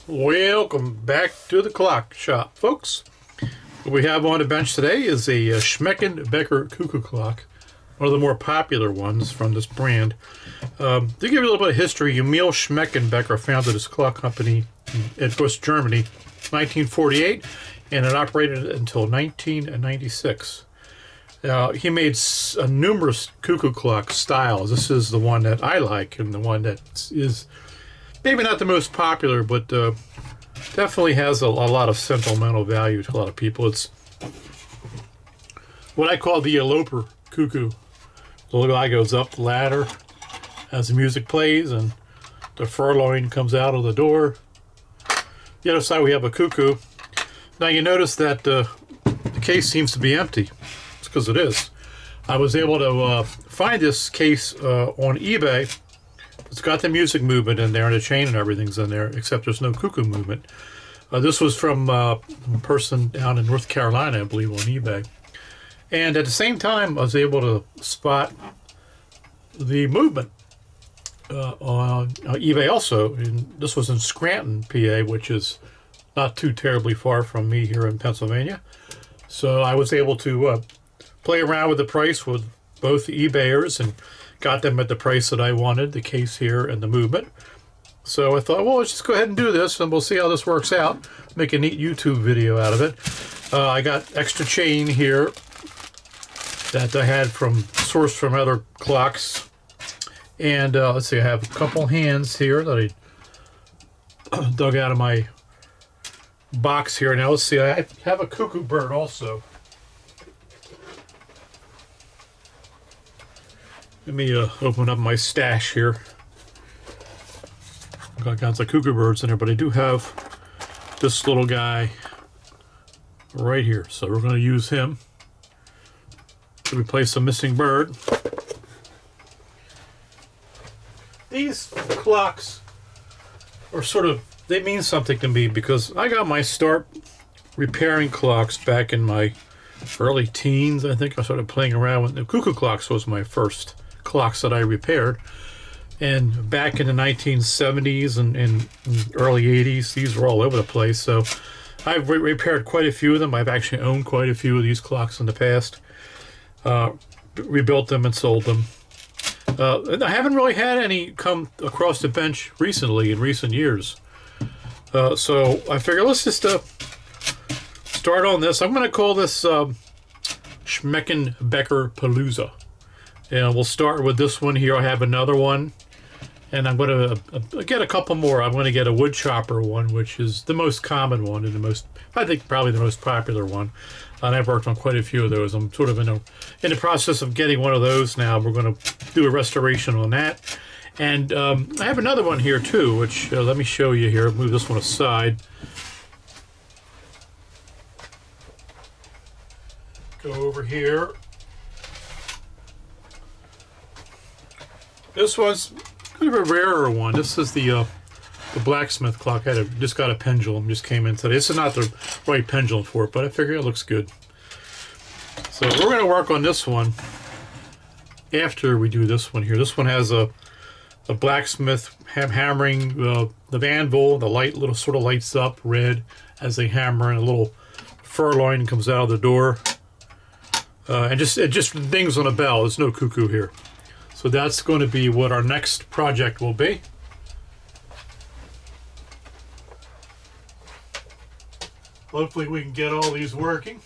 Welcome back to the clock shop, folks. What we have on the bench today is a Schmeckenbecher Cuckoo clock, one of the more popular ones from this brand. To give you a little bit of history, Emil Schmeckenbecher founded this clock company in West Germany, 1948, and it operated until 1996. He made numerous cuckoo clock styles. This is the one that I like, and the one that is maybe not the most popular, but definitely has a lot of sentimental value to a lot of people. It's what I call the Eloper Cuckoo. The little guy goes up the ladder as the music plays, and the furloin comes out of the door. The other side we have a cuckoo. Now you notice that the case seems to be empty. It's because it is. I was able to find this case on eBay. It's got the music movement in there, and the chain and everything's in there, except there's no cuckoo movement. This was from a person down in North Carolina, I believe, on eBay. And at the same time, I was able to spot the movement on eBay also. And this was in Scranton, PA, which is not too terribly far from me here in Pennsylvania. So I was able to play around with the price with both eBayers and got them at the price that I wanted, the case here and the movement. So I thought, well, let's just go ahead and do this, and we'll see how this works out. Make a neat YouTube video out of it. I got extra chain here that I had sourced from other clocks. And let's see, I have a couple hands here that I dug out of my box here. Now let's see, I have a cuckoo bird also. Let me open up my stash here. I've got kinds of cuckoo birds in there, but I do have this little guy right here. So we're going to use him to replace a missing bird. These clocks are they mean something to me because I got my start repairing clocks back in my early teens. I think I started playing around with the cuckoo clocks. Was my first clocks that I repaired, and back in the 1970s and early 80s, these were all over the place. So I've repaired quite a few of them. I've actually owned quite a few of these clocks in the past, rebuilt them and sold them. I haven't really had any come across the bench recently in recent years, so I figure let's just start on this. I'm going to call this Schmeckenbecherpalooza. And we'll start with this one here. I have another one, and I'm going to get a couple more. I'm going to get a wood chopper one, which is the most common one and I think probably the most popular one. And I've worked on quite a few of those. I'm sort of in the process of getting one of those now. We're going to do a restoration on that. And I have another one here too, which let me show you here. Move this one aside. Go over here. This one's kind of a rarer one. This is the blacksmith clock. I just got a pendulum, just came in today. This is not the right pendulum for it, but I figure it looks good. So we're going to work on this one after we do this one here. This one has a blacksmith hammering the anvil. The light sort of lights up red as they hammer, and a little furloin comes out of the door. And it just dings on a bell. There's no cuckoo here. So that's going to be what our next project will be. Hopefully we can get all these working.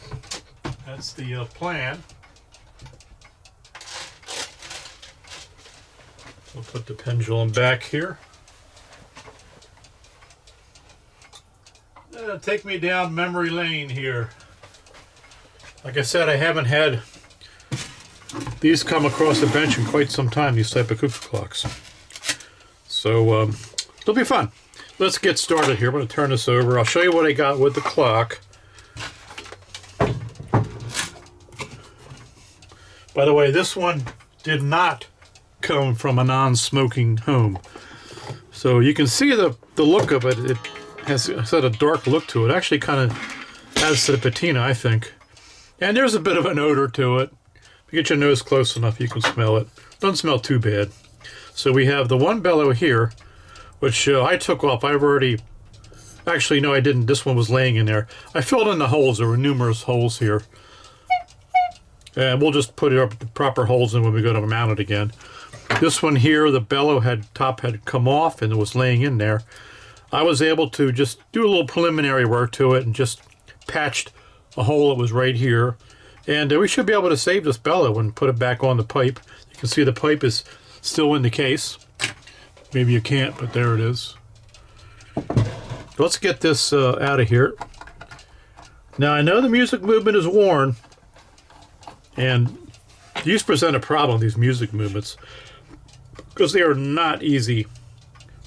That's the plan. We'll put the pendulum back here. Take me down memory lane here. Like I said, I haven't had these come across the bench in quite some time, these type of cuckoo clocks. So it'll be fun. Let's get started here. I'm going to turn this over. I'll show you what I got with the clock. By the way, this one did not come from a non-smoking home. So you can see the look of it. It has a dark look to it. Actually kind of adds to the patina, I think. And there's a bit of an odor to it. If you get your nose close enough, you can smell it. Doesn't smell too bad. So we have the one bellow here, which I took off. I've already Actually, no, I didn't. This one was laying in there. I filled in the holes. There were numerous holes here. And we'll just put the proper holes in when we go to mount it again. This one here, the bellow top had come off and it was laying in there. I was able to just do a little preliminary work to it and just patched a hole that was right here. And we should be able to save this bellow and put it back on the pipe. You can see the pipe is still in the case. Maybe you can't, but there it is. Let's get this out of here. Now, I know the music movement is worn, and these present a problem, these music movements, because they are not easy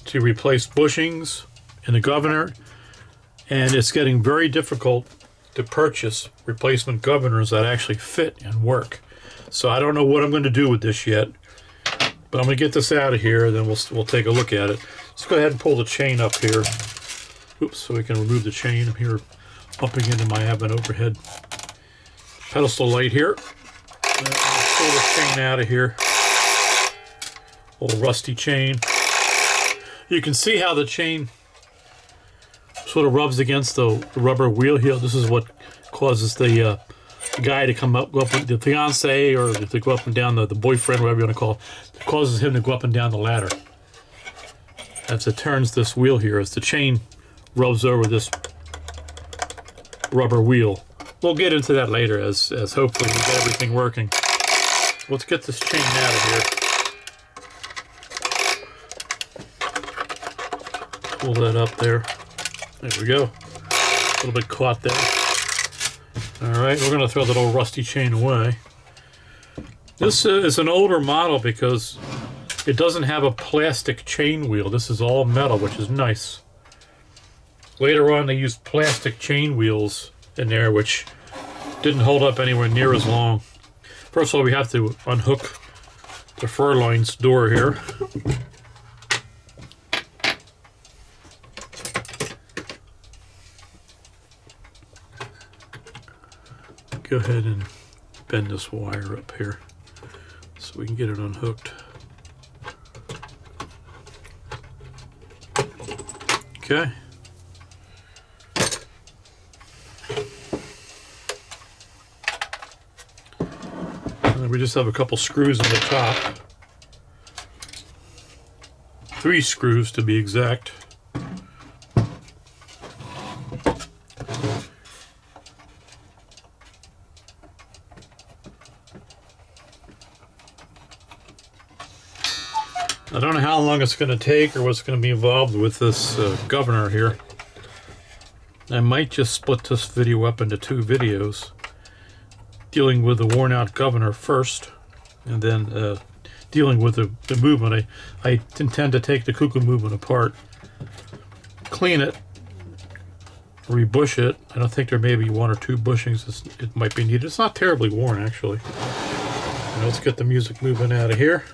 to replace bushings in the governor, and it's getting very difficult to purchase replacement governors that actually fit and work. So I don't know what I'm going to do with this yet, but I'm going to get this out of here, and then we'll take a look at it. Let's go ahead and pull the chain up here. Oops, so we can remove the chain. I'm here bumping into my overhead pedestal light here. Pull the chain out of here. Old rusty chain. You can see how the chain sort of rubs against the rubber wheel here. This is what causes the guy to go up with the fiance, or to go up and down, the boyfriend, whatever you want to call it. It causes him to go up and down the ladder. As it turns this wheel here, as the chain rubs over this rubber wheel. We'll get into that later as hopefully we get everything working. Let's get this chain out of here. Pull that up there. There we go. A little bit caught there. Alright, we're going to throw that old rusty chain away. This is an older model because it doesn't have a plastic chain wheel. This is all metal, which is nice. Later on, they used plastic chain wheels in there, which didn't hold up anywhere near as long. First of all, we have to unhook the furloin's door here. Go ahead and bend this wire up here so we can get it unhooked. Okay. And we just have a couple screws on the top. 3 screws to be exact. I don't know how long it's going to take or what's going to be involved with this governor here. I might just split this video up into 2 videos, dealing with the worn out governor first, and then dealing with the movement. I intend to take the cuckoo movement apart, clean it, rebush it. I don't think there may be 1 or 2 bushings it might be needed. It's not terribly worn, actually. Now let's get the music movement out of here.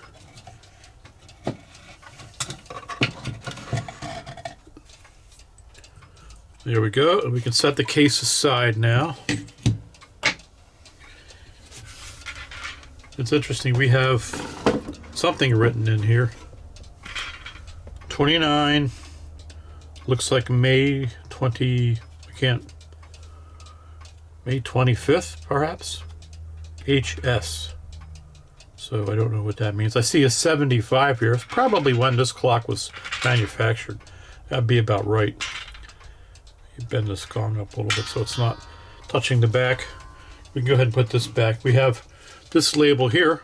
There we go, and we can set the case aside now. It's interesting, we have something written in here. 29, looks like May 25th, perhaps? HS. So I don't know what that means. I see a 75 here. It's probably when this clock was manufactured. That'd be about right. Bend this gong up a little bit so it's not touching the back. We can go ahead and put this back. We have this label here,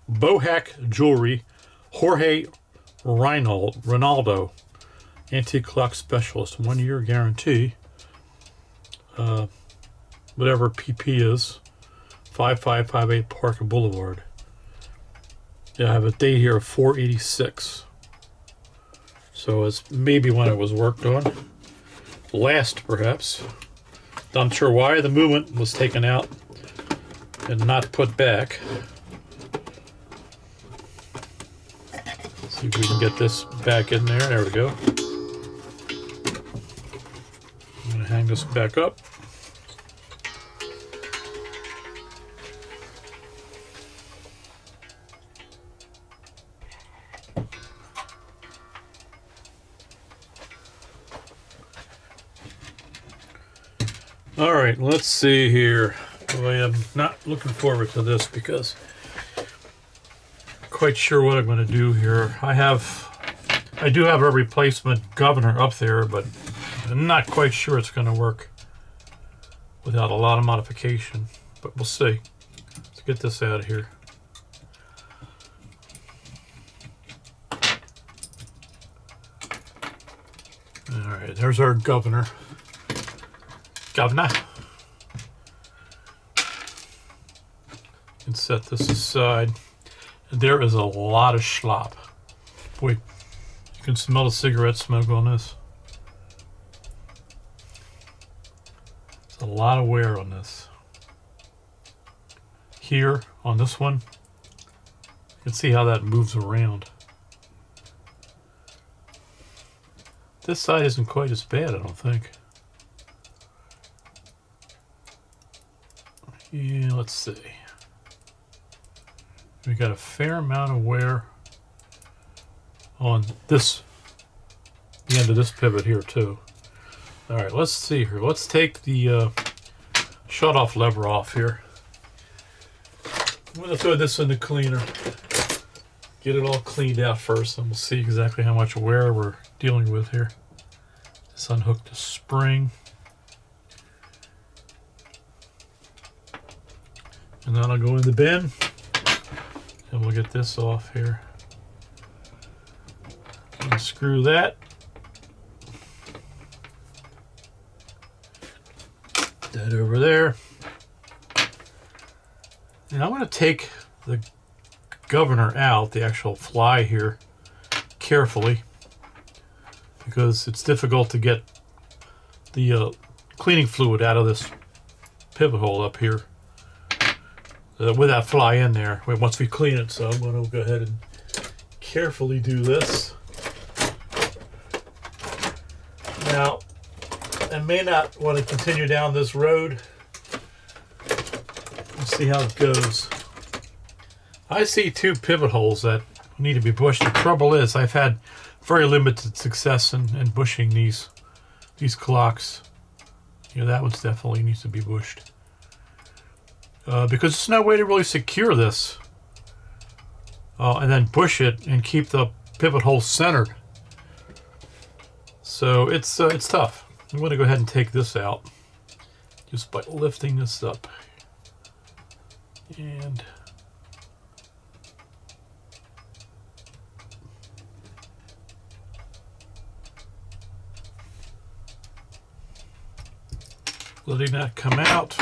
Bohack Jewelry, Jorge Ronaldo, Antique Clock Specialist, 1-year guarantee. Whatever PP is, 5558 Parker Boulevard. Yeah, I have a date here of 4/86. So it's maybe when it was worked on. Last, perhaps. Not sure why the movement was taken out and not put back. Let's see if we can get this back in there. There we go. I'm going to hang this back up. All right, let's see here. Boy, I'm not looking forward to this because I'm quite sure what I'm going to do here. I do have a replacement governor up there, but I'm not quite sure it's going to work without a lot of modification, but we'll see. Let's get this out of here. All right, there's our governor. Governor. And set this aside. There is a lot of schlop. Boy, you can smell the cigarette smoke on this. There's a lot of wear on this. Here, on this one, you can see how that moves around. This side isn't quite as bad, I don't think. Yeah, let's see. We got a fair amount of wear on this, the end of this pivot here too. All right, let's see here. Let's take the shut-off lever off here. I'm gonna throw this in the cleaner. Get it all cleaned out first, and we'll see exactly how much wear we're dealing with here. Just unhook the spring. And then I'll go in the bin, and we'll get this off here. Unscrew that. That over there. And I'm going to take the governor out, the actual fly here, carefully, because it's difficult to get the cleaning fluid out of this pivot hole up here with that fly in there once we clean it. So I'm going to go ahead and carefully do this. Now, I may not want to continue down this road. Let's see how it goes. I see two pivot holes that need to be bushed. The trouble is I've had very limited success in bushing these clocks. You know, that one definitely needs to be bushed. Because there's no way to really secure this. And then bush it and keep the pivot hole centered. So it's tough. I'm going to go ahead and take this out just by lifting this up. And letting that come out.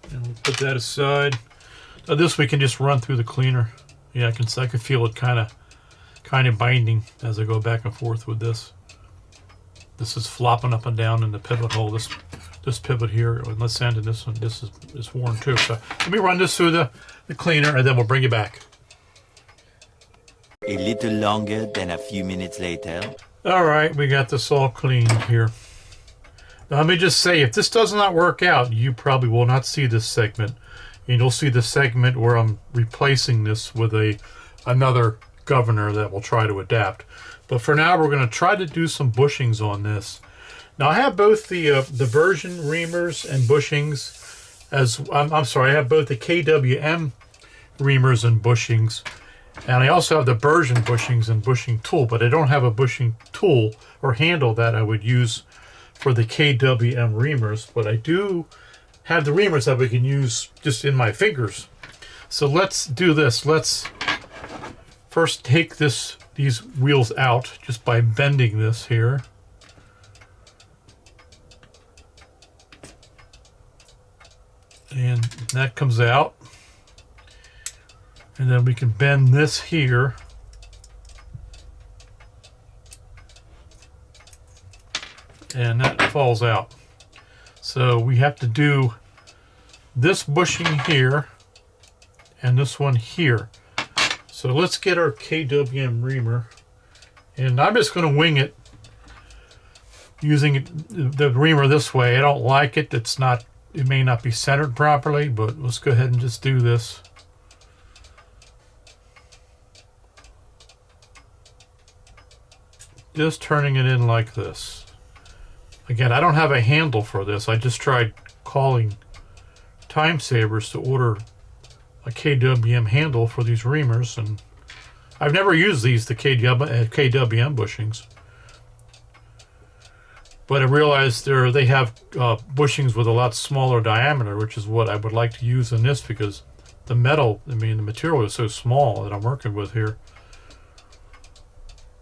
And we'll put that aside. Now this we can just run through the cleaner. Yeah, I can feel it kind of binding as I go back and forth with this. This is flopping up and down in the pivot hole. This pivot here on this end, and this one, this is worn too. So let me run this through the cleaner, and then we'll bring it back. A little longer than a few minutes later. All right, we got this all cleaned here. Now, let me just say, if this does not work out, you probably will not see this segment. And you'll see the segment where I'm replacing this with another governor that will try to adapt. But for now, we're going to try to do some bushings on this. Now, I have both the version reamers and bushings. I'm sorry, I have both the KWM reamers and bushings. And I also have the version bushings and bushing tool. But I don't have a bushing tool or handle that I would use for the KWM reamers, but I do have the reamers that we can use just in my fingers. So let's do this. Let's first take these wheels out just by bending this here. And that comes out. And then we can bend this here. And that falls out. So we have to do this bushing here and this one here. So let's get our KWM reamer, and I'm just going to wing it using the reamer this way. I don't like it. It may not be centered properly, but let's go ahead and just do this. Just turning it in like this. Again, I don't have a handle for this. I just tried calling Time Savers to order a KWM handle for these reamers, and I've never used these, the KWM bushings. But I realized they have bushings with a lot smaller diameter, which is what I would like to use in this, because the material is so small that I'm working with here.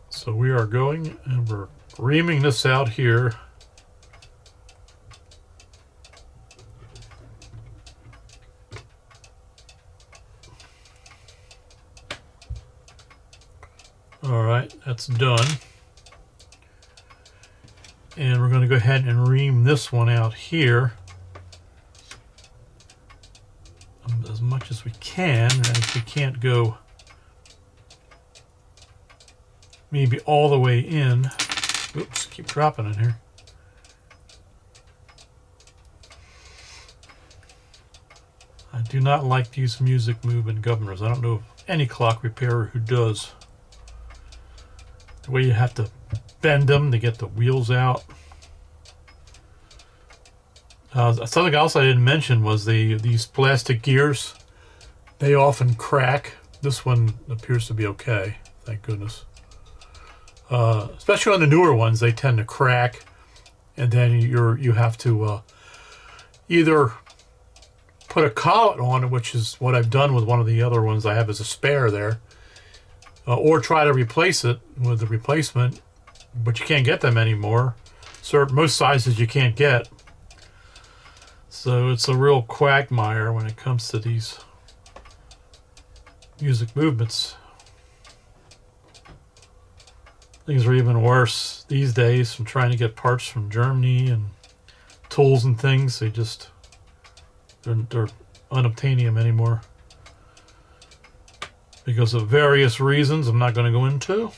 So we are going and we're reaming this out here. All right, that's done. And we're going to go ahead and ream this one out here as much as we can, as we can't go maybe all the way in. Oops, keep dropping in here. I do not like these music movement governors. I don't know of any clock repairer who does. The way you have to bend them to get the wheels out. Something else I didn't mention was these plastic gears. They often crack. This one appears to be okay, thank goodness. Especially on the newer ones, they tend to crack, and then you have to either put a collet on it, which is what I've done with one of the other ones I have as a spare there, or try to replace it with the replacement, but you can't get them anymore. So most sizes you can't get. So it's a real quagmire when it comes to these music movements. Things are even worse these days from trying to get parts from Germany and tools and things. They're unobtainium anymore because of various reasons I'm not going to go into.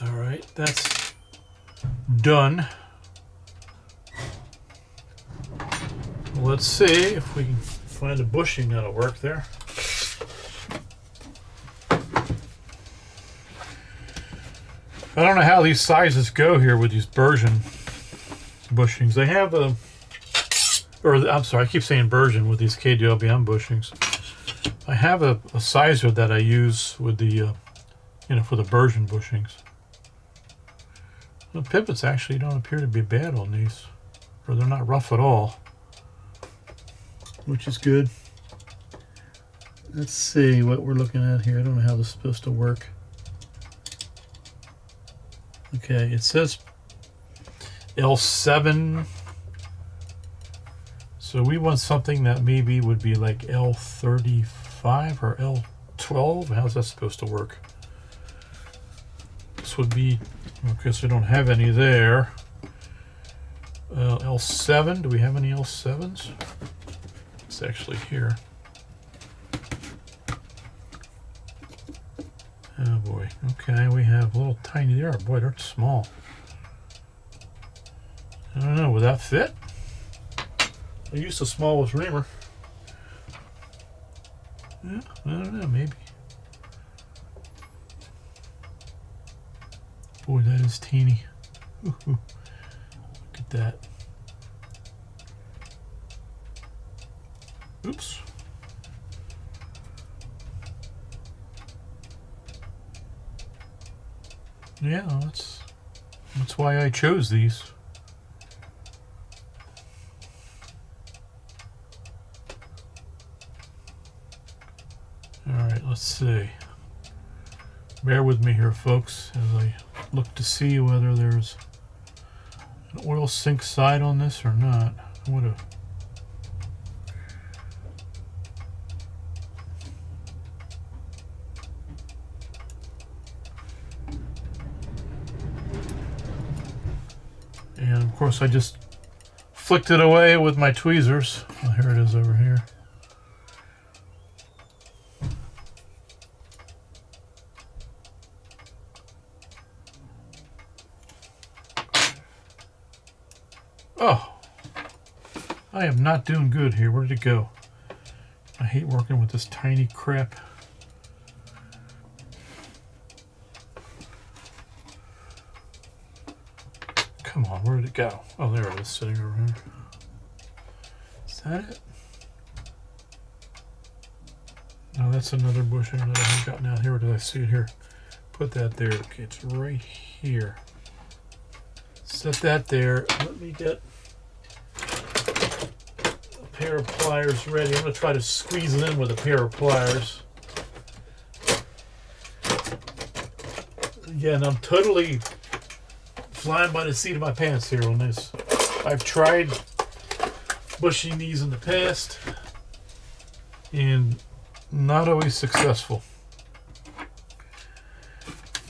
All right, that's done. Let's see if we can find a bushing that'll work there. I don't know how these sizes go here with these Bergen bushings. They have I'm sorry, I keep saying Bergen with these KWM bushings. I have a sizer that I use with the, for the Bergen bushings. The pivots actually don't appear to be bad on these, or they're not rough at all, which is good. Let's see what we're looking at here. I don't know how this is supposed to work. Okay, it says L7. So we want something that maybe would be like L35 or L12. How's that supposed to work? This would be, okay, so we don't have any there. L7, do we have any L7s? It's actually here. Oh boy, okay, we have a little tiny there. Boy, they're small. I don't know, would that fit? I used the smallest reamer. Yeah, I don't know, maybe. Boy, that is teeny. Ooh, look at that. Oops. Yeah, that's why I chose these. All right, let's see. Bear with me here, folks, as I look to see whether there's an oil sink side on this or not. I would have. And of course I just flicked it away with my tweezers. Oh, here it is over here. Oh, I am not doing good here. Where did it go? I hate working with this tiny crap. Come on, where did it go? Oh, there it is, sitting over here. Is that it? No, that's another bushing that I haven't gotten out here. Where did I see it here? Put that there. Okay, it's right here. Set that there. Let me get a pair of pliers ready. I'm going to try to squeeze it in with a pair of pliers. Again, I'm totally flying by the seat of my pants here on this. I've tried bushing these in the past and not always successful.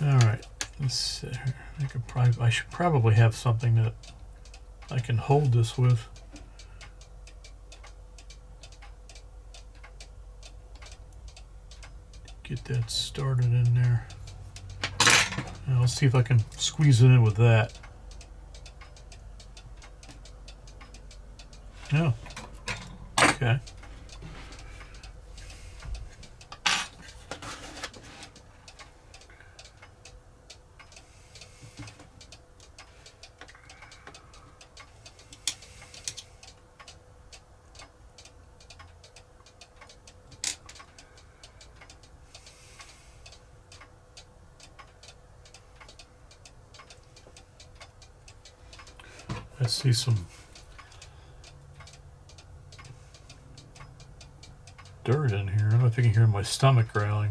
All right, let's see here. I should probably have something that I can hold this with. Get that started in there. Now let's see if I can squeeze it in with that. Oh, okay. I see some dirt in here. I don't know if you can hear my stomach growling.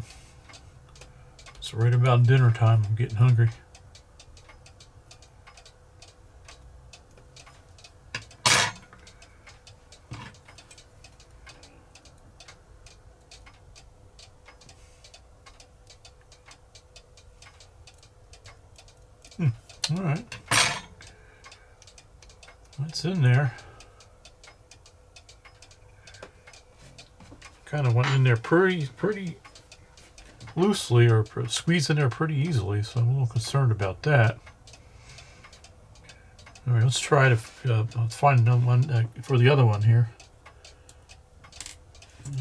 It's right about dinner time. I'm getting hungry. All right. What's in there? Kind of went in there pretty loosely, or squeezed in there pretty easily, so I'm a little concerned about that. All right, let's try to let's find another one for the other one here.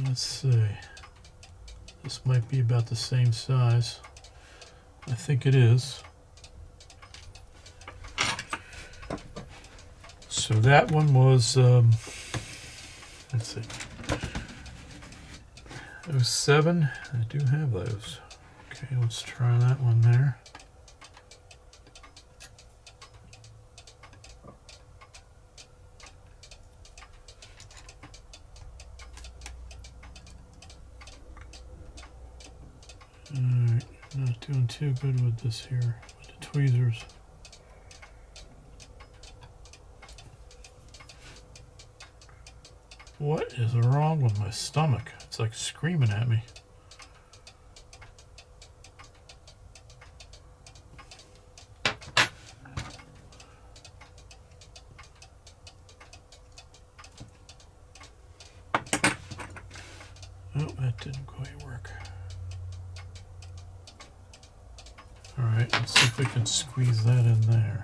Let's see. This might be about the same size. I think it is. So that one was, let's see, 07. I do have those. Okay, let's try that one there. Alright, not doing too good with this here, with the tweezers. What is wrong with my stomach? It's like screaming at me. Oh, that didn't quite work. All right, let's see if we can squeeze that in there.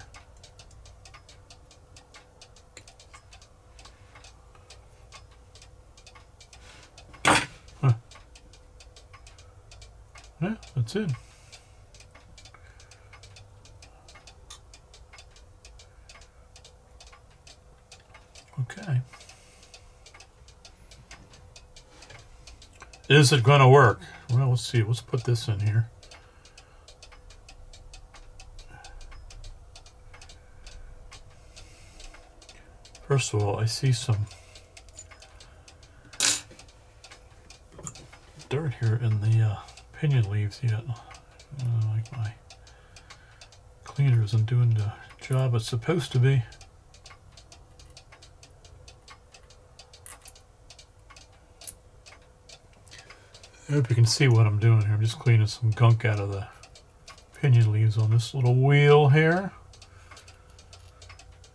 Yeah, that's it. Okay. Is it going to work? Well, let's see. Let's put this in here. First of all, I see some dirt here in the pinion leaves yet. Like my cleaner isn't doing the job it's supposed to be. I hope you can see what I'm doing here. I'm just cleaning some gunk out of the pinion leaves on this little wheel here.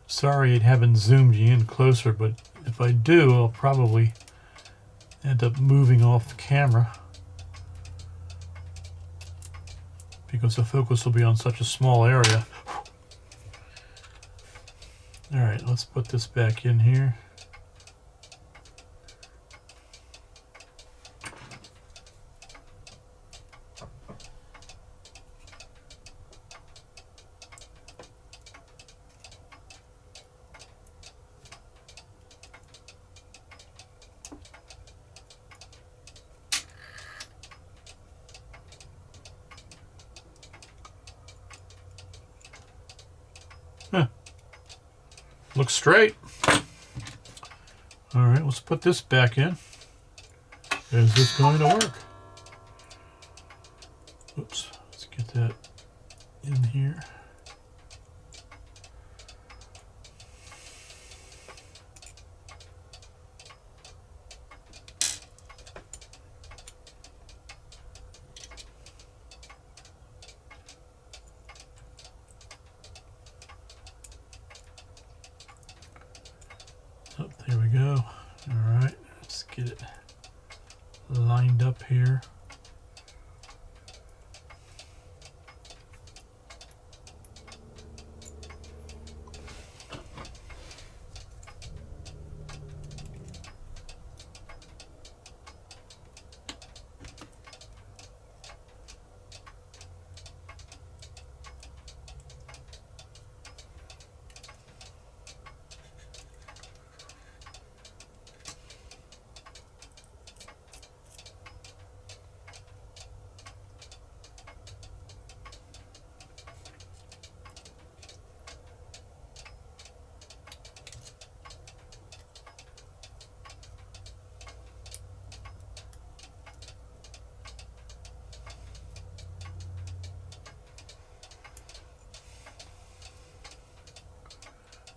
Sorry I haven't zoomed you in closer, but if I do, I'll probably end up moving off the camera, because the focus will be on such a small area. All right, let's put this back in here. Huh. Looks straight. All right, let's put this back in. Is this going to work? Oops, let's get that in here. Oh, there we go. All right, let's get it lined up here.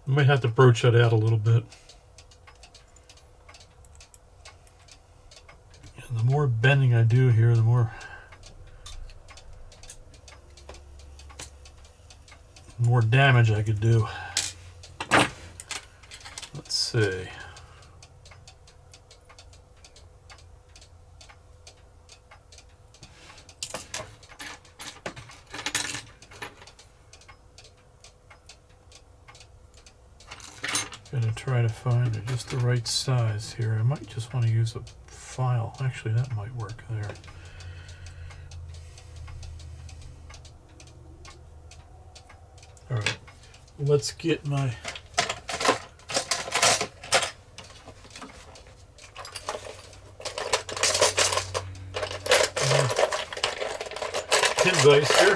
I might have to broach that out a little bit. And the more bending I do here, the more damage I could do. Let's see. Gonna try to find just the right size here. I might just want to use a file. Actually, that might work there. All right, let's get my pin vise here.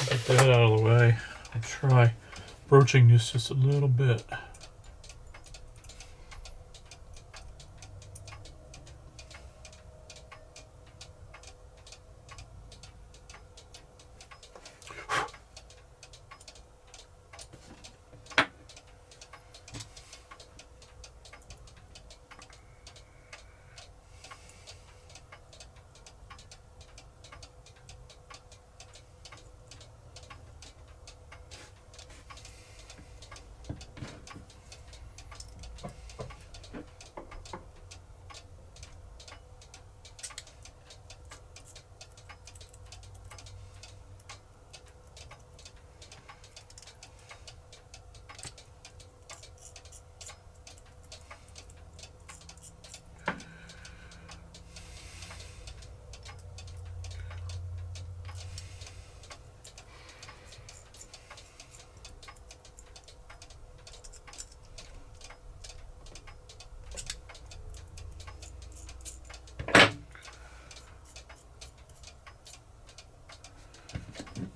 Get that out of the way. I'll try broaching this just a little bit.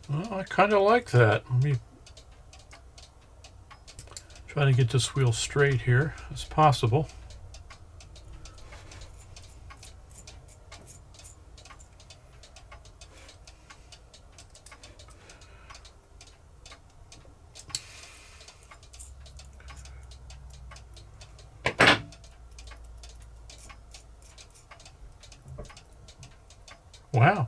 Well, I kind of like that. Let me try to get this wheel straight here as possible. Wow.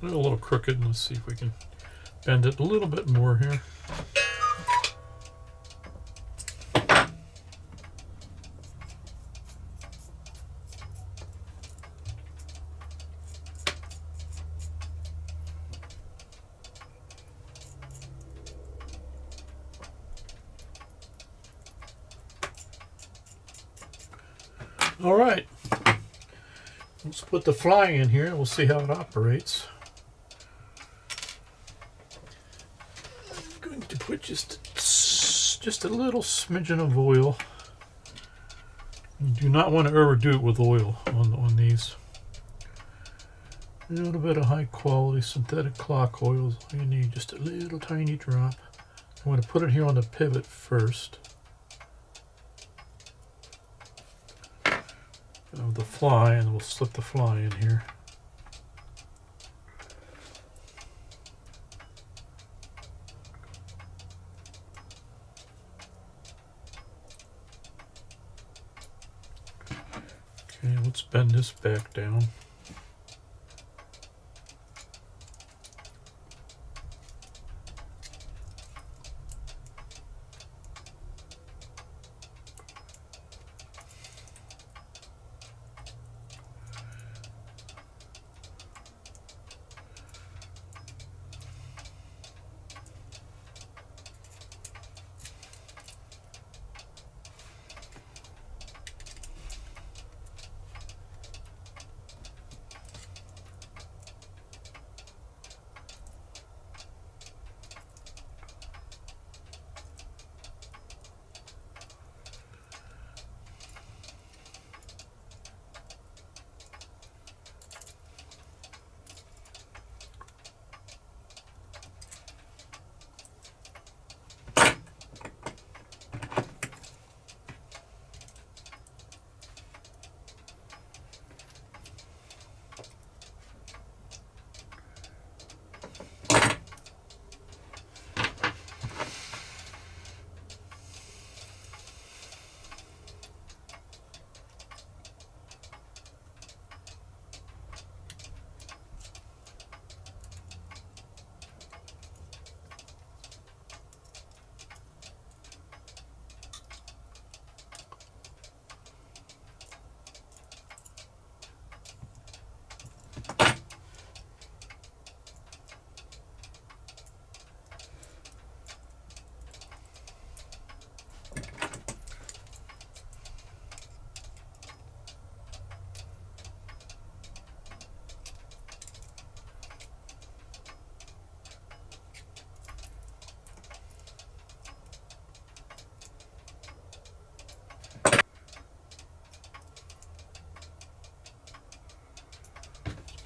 A little crooked. Let's see if we can bend it a little bit more here. All right. Let's put the fly in here and we'll see how it operates. I'm going to put just a little smidgen of oil. You do not want to overdo it with oil on these. A little bit of high quality synthetic clock oil is all you need, just a little tiny drop. I'm going to put it here on the pivot first of the fly, and we'll slip the fly in here. Okay, let's bend this back down.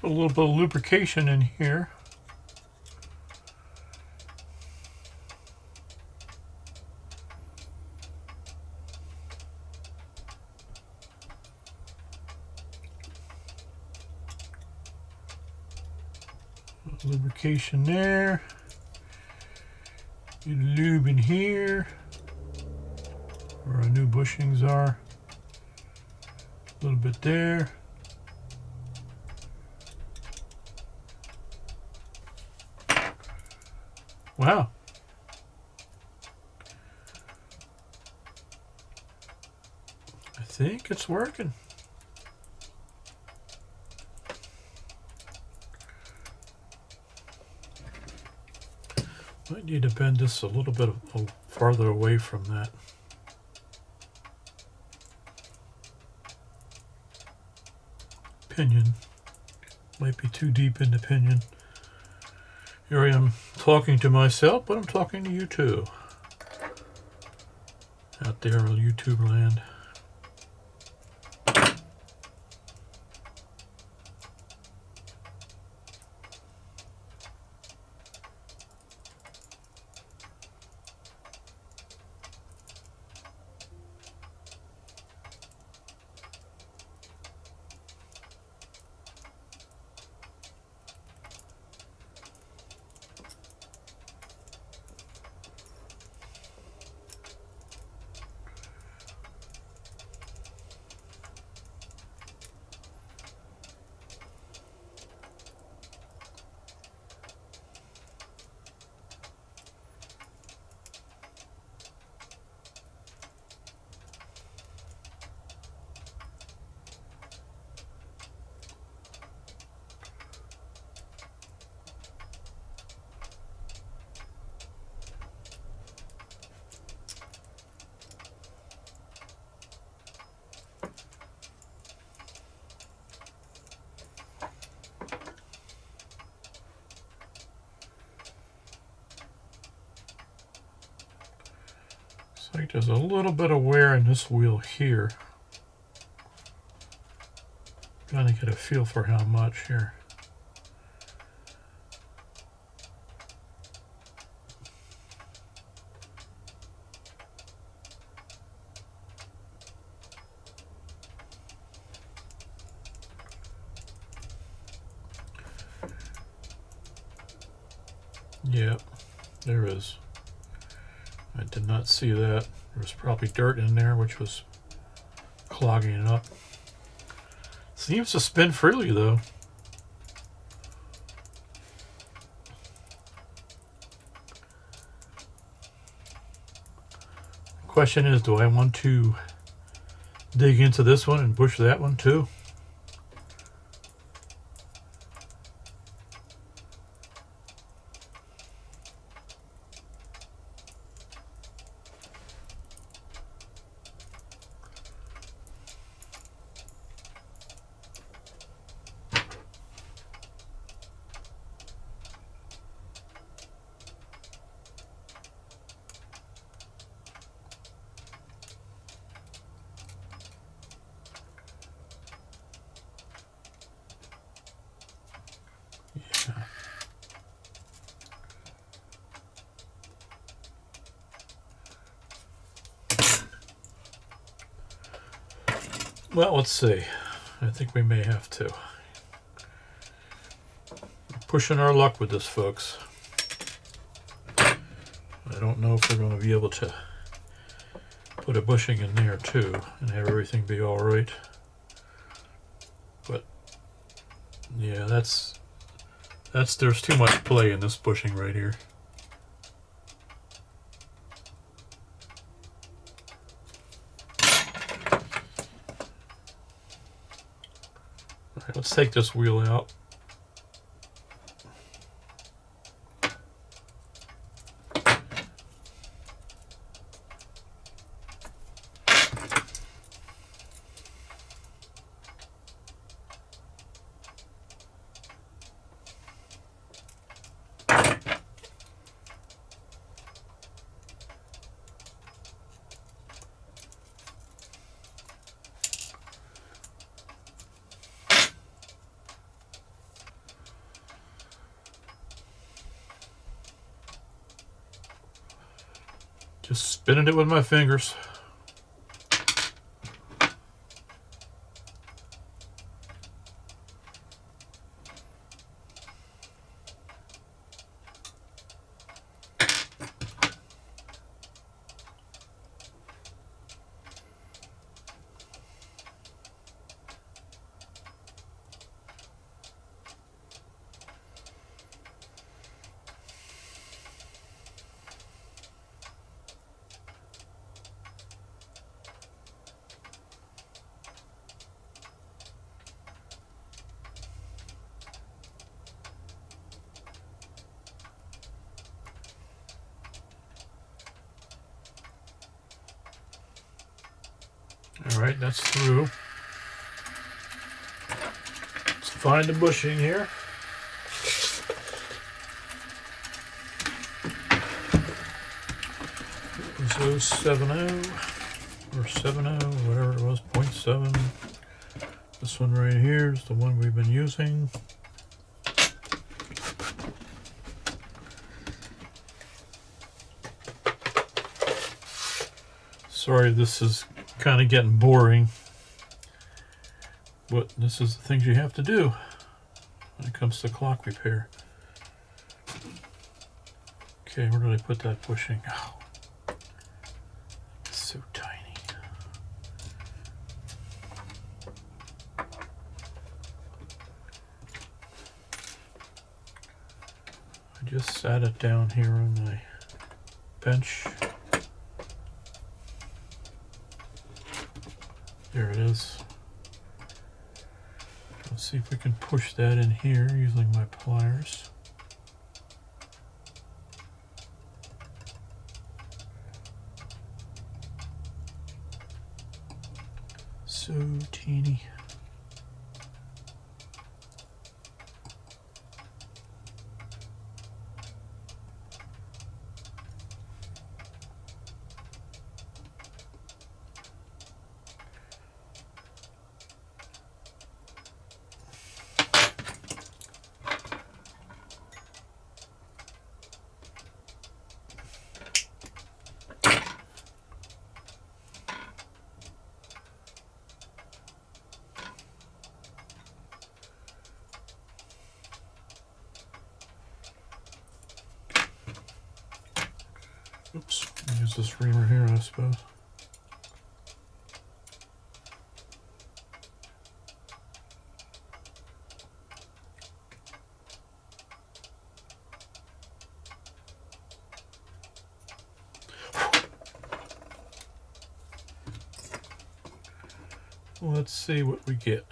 Put a little bit of lubrication in here. Lubrication there. Lube in here, where our new bushings are. A little bit there. Wow. I think it's working. Might need to bend this a little bit farther away from that. Pinion. Might be too deep in the pinion. Here I am talking to myself, but I'm talking to you too. Out there in YouTube land. think there's a little bit of wear in this wheel here. Trying to get a feel for how much here. Yep, there is. I did not see that. There was probably dirt in there, which was clogging it up. Seems to spin freely, though. The question is, do I want to dig into this one and bush that one too? Well, let's see. I think we may have to. We're pushing our luck with this, folks. I don't know if we're going to be able to put a bushing in there too and have everything be all right. But yeah, there's too much play in this bushing right here. All right, let's take this wheel out. Just spinning it with my fingers. All right, that's through. Let's find the bushing here. It was 070 or 70, whatever it was, 0.7. This one right here is the one we've been using. Sorry, this is kind of getting boring, but this is the things you have to do when it comes to clock repair. Okay, where did I put that bushing? Oh, it's so tiny. I just sat it down here on my bench. There it is. Let's see if we can push that in here using my pliers. So teeny. use this reamer here, I suppose. Let's see what we get.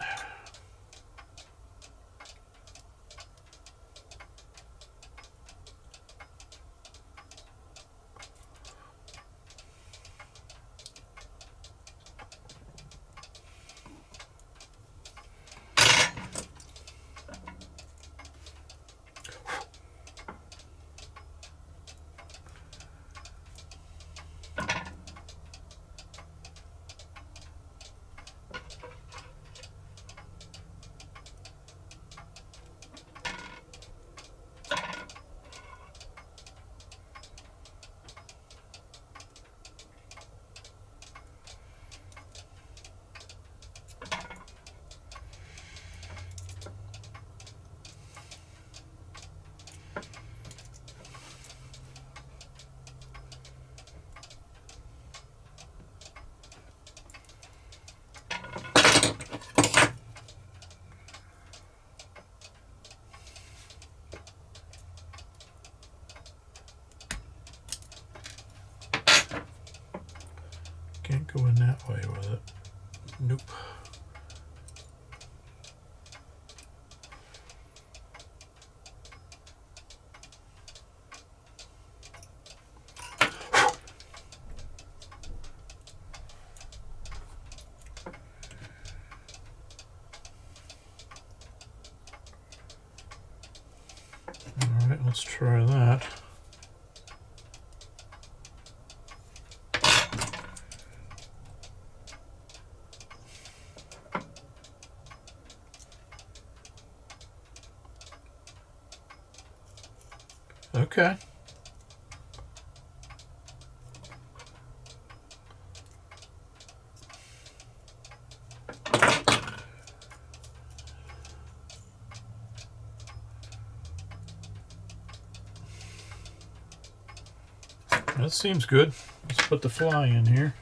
Can't go in that way with it. Nope. All right, let's try that. Okay. That seems good. Let's put the fly in here.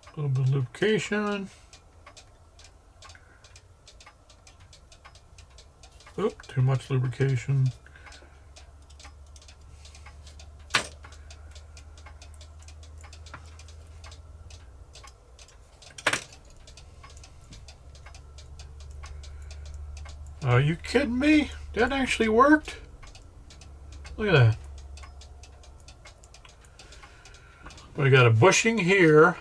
A little bit of lubrication. Oop, too much lubrication. Are you kidding me? That actually worked? Look at that. We got a bushing here.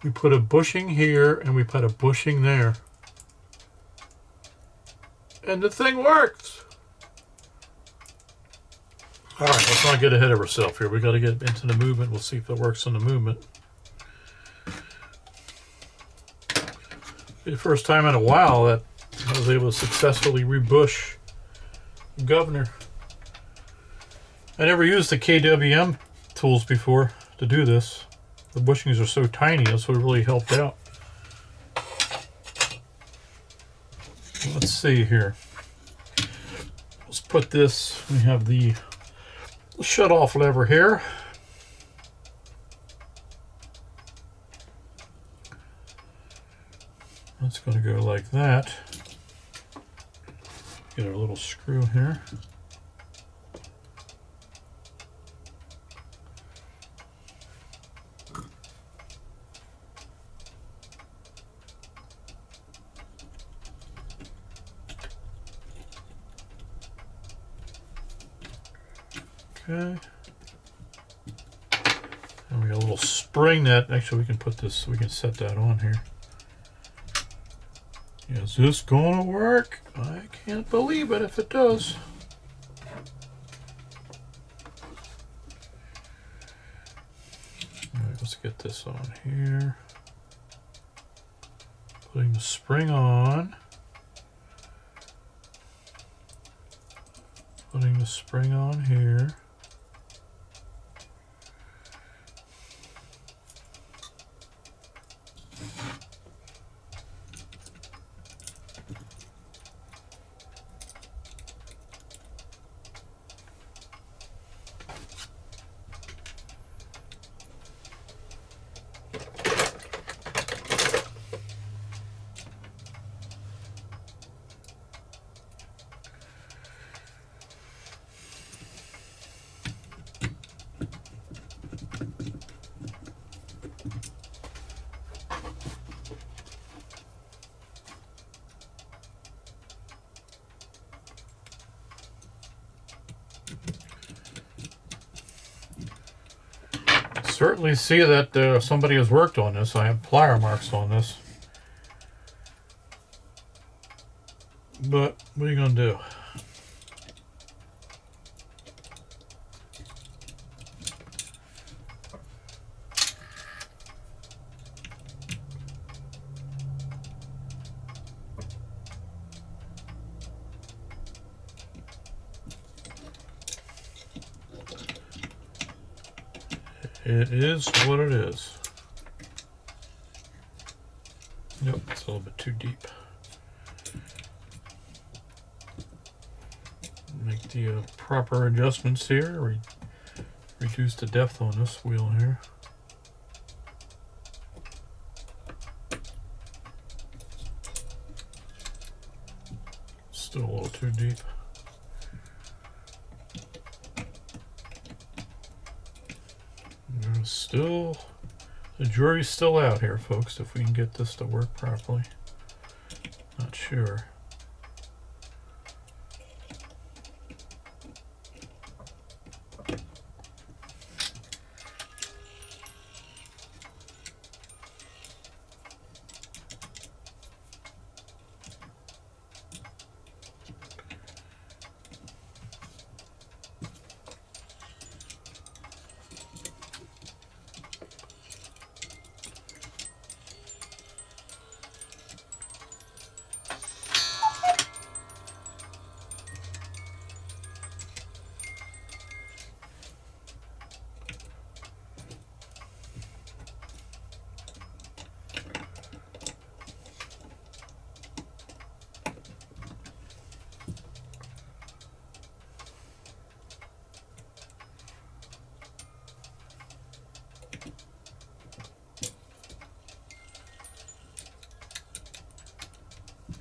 We put a bushing here and we put a bushing there. And the thing works. All right, let's not get ahead of ourselves here. We got to get into the movement. We'll see if it works on the movement. For the first time in a while that I was able to successfully rebush the governor. I never used the KWM tools before to do this. The bushings are so tiny, that's what really helped out. Let's see here. Let's put this, we have the shut off lever here. That's going to go like that. Get our little screw here. Okay. And we got a little spring that, actually we can put this, we can set that on here. Is this gonna work? I can't believe it if it does. Alright, let's get this on here. Putting the spring on. Putting the spring on here. Certainly see that somebody has worked on this. I have plier marks on this. But what are you going to do? It is what it is. Yep, it's a little bit too deep. Make the proper adjustments here. Reduce the depth on this wheel here. Still a little too deep. Still, the jury's still out here, folks, if we can get this to work properly. Not sure.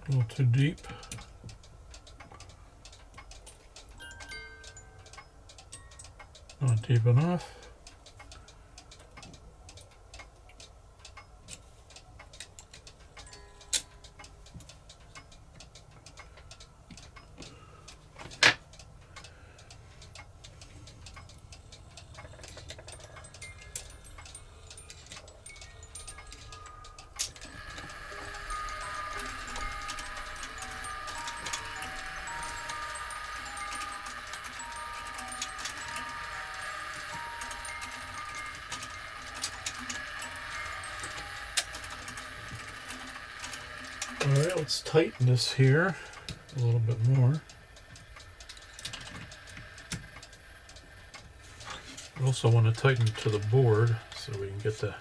A little too deep. Not deep enough. Alright, let's tighten this here a little bit more. We also want to tighten to the board so we can get the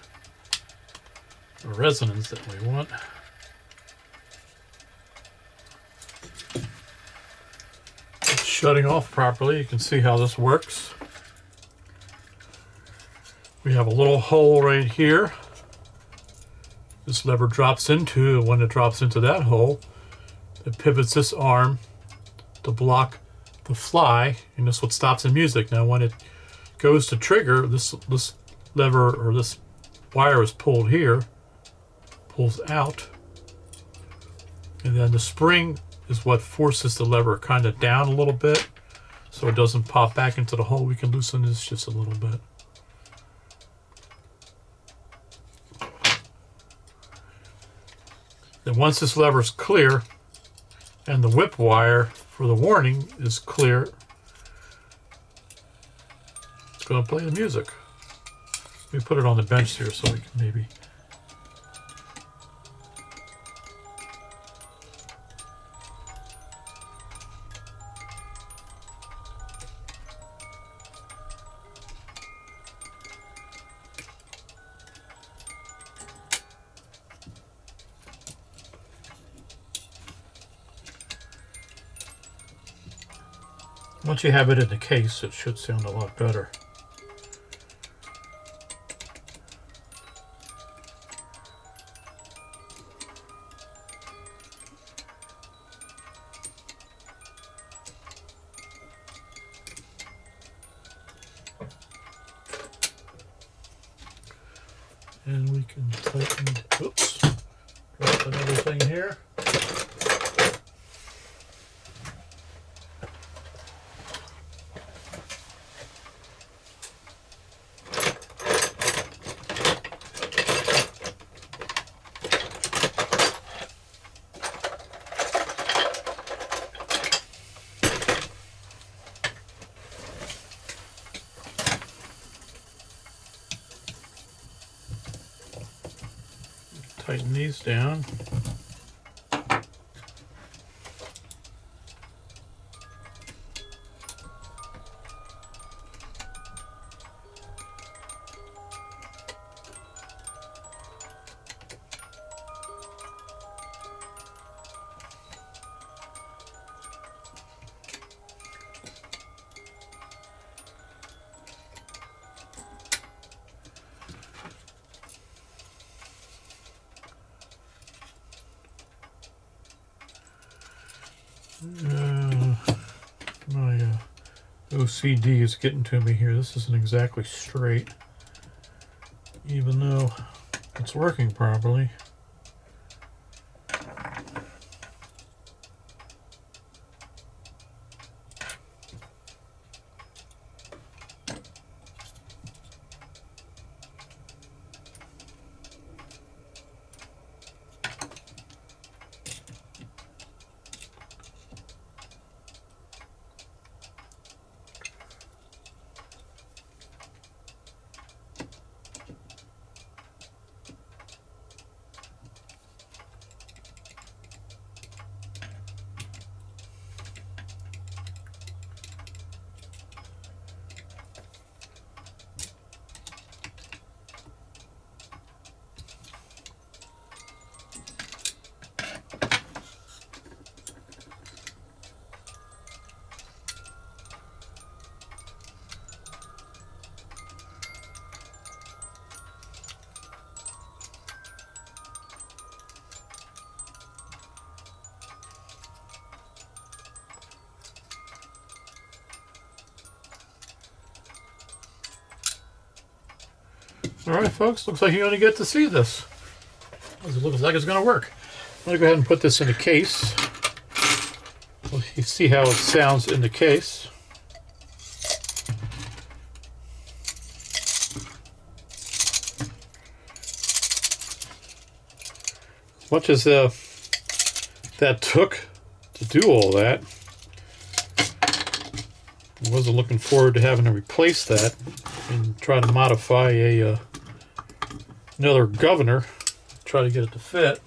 resonance that we want. It's shutting off properly. You can see how this works. We have a little hole right here. This lever drops into, and when it drops into that hole, it pivots this arm to block the fly, and that's what stops the music. Now when it goes to trigger, this lever or this wire is pulled here, pulls out, and then the spring is what forces the lever kind of down a little bit so it doesn't pop back into the hole. We can loosen this just a little bit. Then once this lever is clear and the whip wire for the warning is clear, it's going to play the music. Let me put it on the bench here so we can maybe... Once you have it in the case, it should sound a lot better. And we can tighten, oops, drop another thing here. Tighten these down. My OCD is getting to me here. This isn't exactly straight, even though it's working properly. Alright folks, looks like you're going to get to see this. It looks like it's going to work. I'm going to go ahead and put this in a case. You see how it sounds in the case. As much as that took to do all that, I wasn't looking forward to having to replace that and try to modify another governor, try to get it to fit.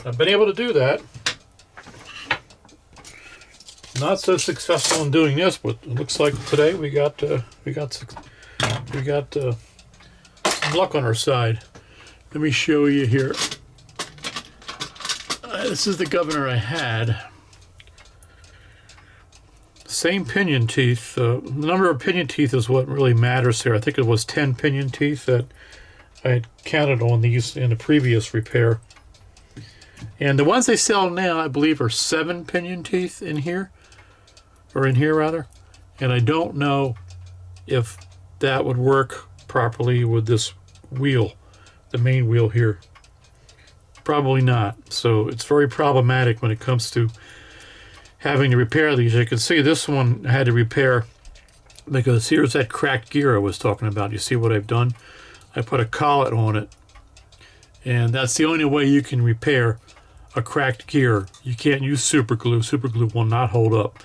I've been able to do that. not so successful in doing this, but it looks like today we got some luck on our side. Let me show you here. This is the governor I had. Same pinion teeth. The number of pinion teeth is what really matters here. I think it was 10 pinion teeth that I had counted on these in the previous repair. And the ones they sell now, I believe, are 7 pinion teeth in here. Or in here, rather. And I don't know if that would work properly with this wheel, the main wheel here. Probably not. So it's very problematic when it comes to having to repair these. You can see this one I had to repair because here's that cracked gear I was talking about. You see what I've done? I put a collet on it, and that's the only way you can repair a cracked gear. You can't use super glue. Super glue will not hold up.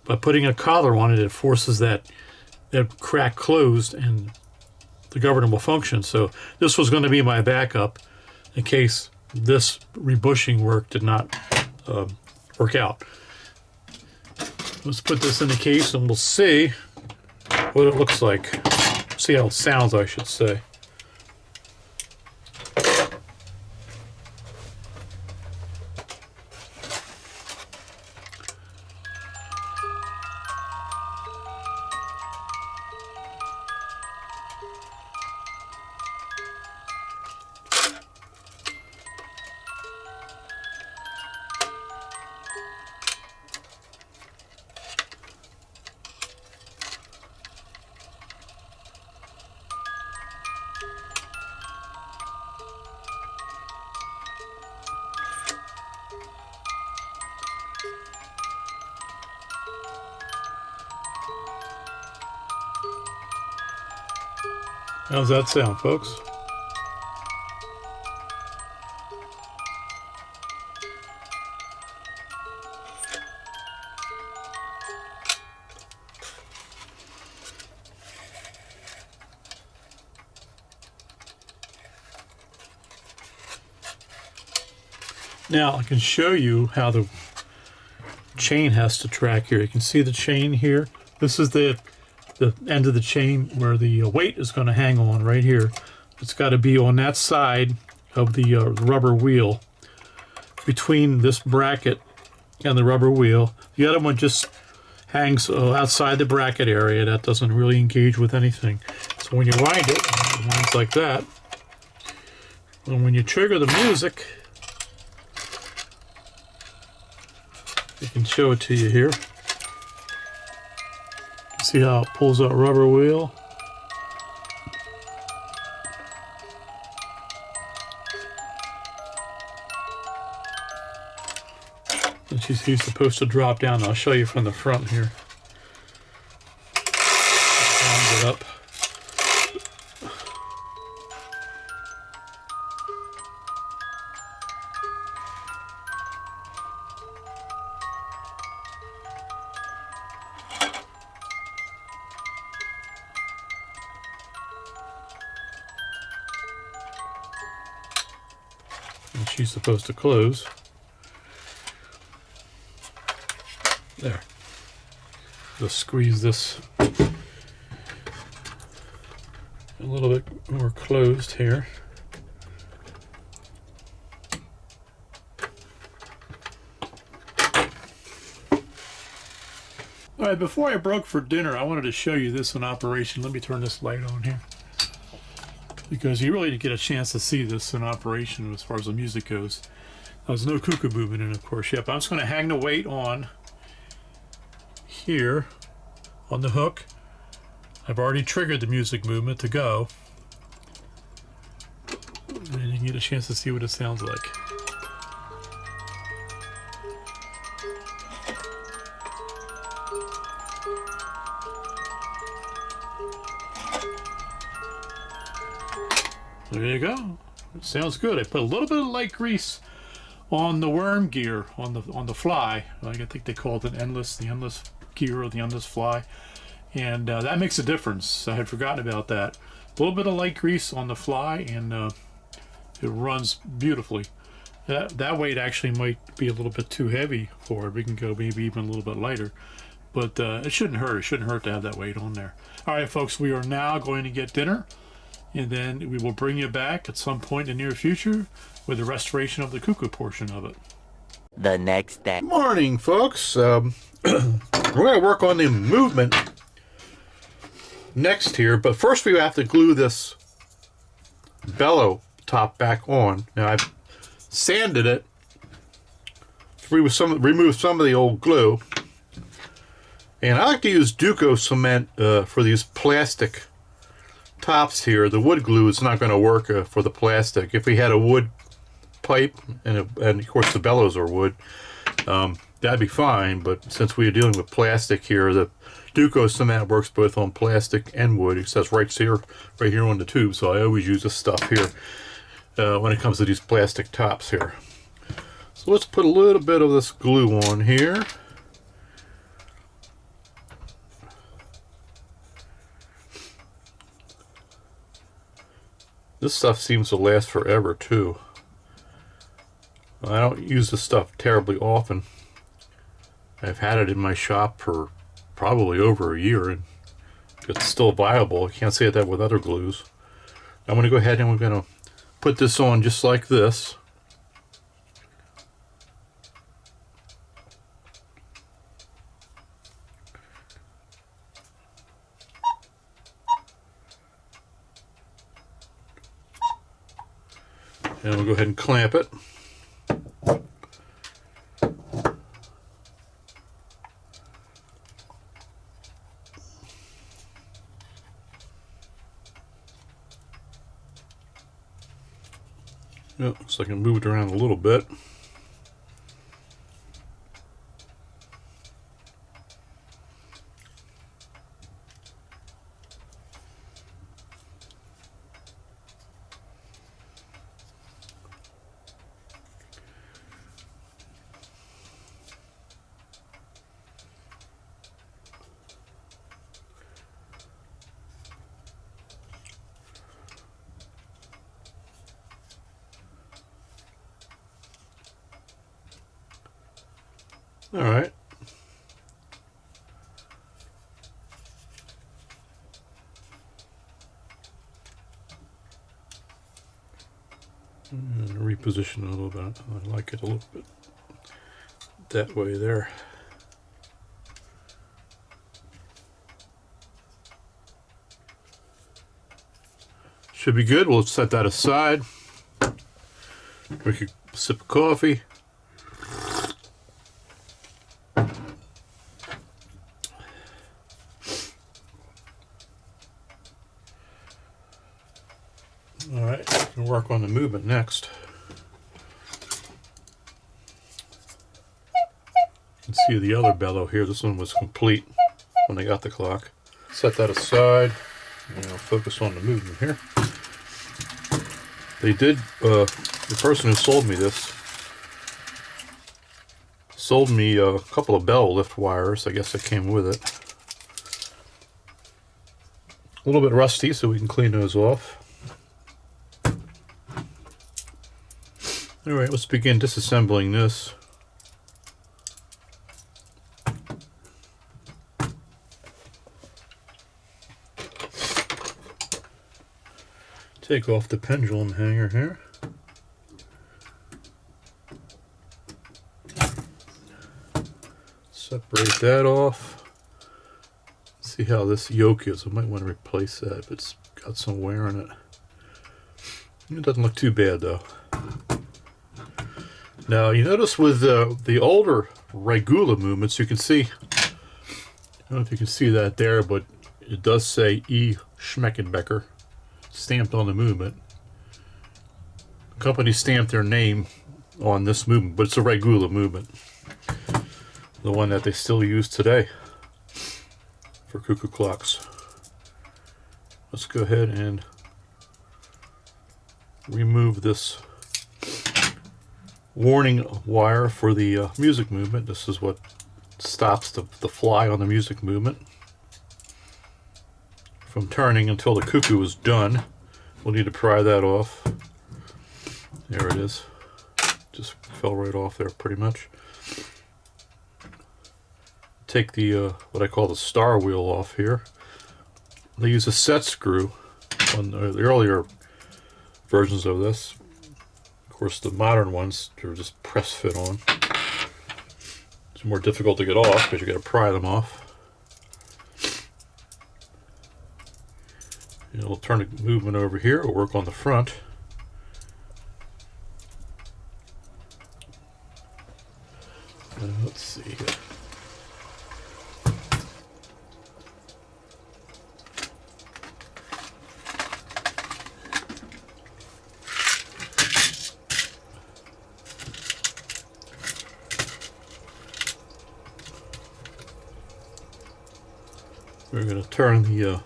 By putting a collar on it, it forces that crack closed, and the governor will function. So this was going to be my backup in case this rebushing work did not work out. Let's put this in the case and we'll see what it looks like. See how it sounds, I should say. How's that sound, folks? Now I can show you how the chain has to track here. You can see the chain here. This is the end of the chain where the weight is going to hang on right here. It's got to be on that side of the rubber wheel, between this bracket and the rubber wheel. The other one just hangs outside the bracket area. That doesn't really engage with anything. So when you wind it winds like that. And when you trigger the music, I can show it to you here. See how it pulls that rubber wheel? And he's supposed to drop down. I'll show you from the front here. Wind it up. And she's supposed to close. There. Just squeeze this a little bit more closed here. All right, before I broke for dinner, I wanted to show you this in operation. Let me turn this light on here, because you really didn't get a chance to see this in operation as far as the music goes. There's no cuckoo movement in it, of course, yet, but I'm just going to hang the weight on here on the hook. I've already triggered the music movement to go, and you can get a chance to see what it sounds like. There you go. It sounds good. I put a little bit of light grease on the worm gear on the fly. I think they call it the endless gear or the endless fly, and that makes a difference. I had forgotten about that. A little bit of light grease on the fly, and it runs beautifully. That weight actually might be a little bit too heavy for it. We can go maybe even a little bit lighter. But it shouldn't hurt. It shouldn't hurt to have that weight on there. All right, folks, we are now going to get dinner. And then we will bring you back at some point in the near future with the restoration of the cuckoo portion of it. The next day. Morning, folks. We're going to work on the movement next here. But first we have to glue this bellow top back on. Now I've sanded it. Remove some of the old glue. And I like to use Duco cement for these plastic tops here. The wood glue is not going to work for the plastic. If we had a wood pipe, and of course the bellows are wood, that'd be fine. But since we are dealing with plastic here, the Duco cement works both on plastic and wood. It says right here on the tube, so I always use this stuff here when it comes to these plastic tops here. So let's put a little bit of this glue on here. This stuff seems to last forever too. I don't use this stuff terribly often. I've had it in my shop for probably over a year and it's still viable. I can't say that with other glues. I'm going to go ahead and we're going to put this on just like this. And we'll go ahead and clamp it. Yep, looks like I moved around a little bit. All right. And reposition it a little bit. I like it a little bit that way there. Should be good. We'll set that aside. We could sip of coffee. All right, we'll work on the movement next. You can see the other bellow here. This one was complete when I got the clock. Set that aside, and I'll focus on the movement here. They did, the person who sold me this, sold me a couple of bell lift wires. I guess that came with it. A little bit rusty, so we can clean those off. All right, let's begin disassembling this. Take off the pendulum hanger here. Separate that off. See how this yoke is. I might want to replace that if it's got some wear in it. It doesn't look too bad though. Now you notice with the older Regula movements, you can see, I don't know if you can see that there, but it does say E Schmeckenbecher stamped on the movement. The company stamped their name on this movement, but it's a Regula movement. The one that they still use today for cuckoo clocks. Let's go ahead and remove this warning wire for the music movement. This is what stops the fly on the music movement from turning until the cuckoo is done. We'll need to pry that off. There it is. fell right off there pretty much. Take the what I call the star wheel off here. They use a set screw on the earlier versions of this. Of course, the modern ones are just press fit on. It's more difficult to get off because you got to pry them off. And it'll turn the movement over here. It'll work on the front. Let's see here. We're going to turn the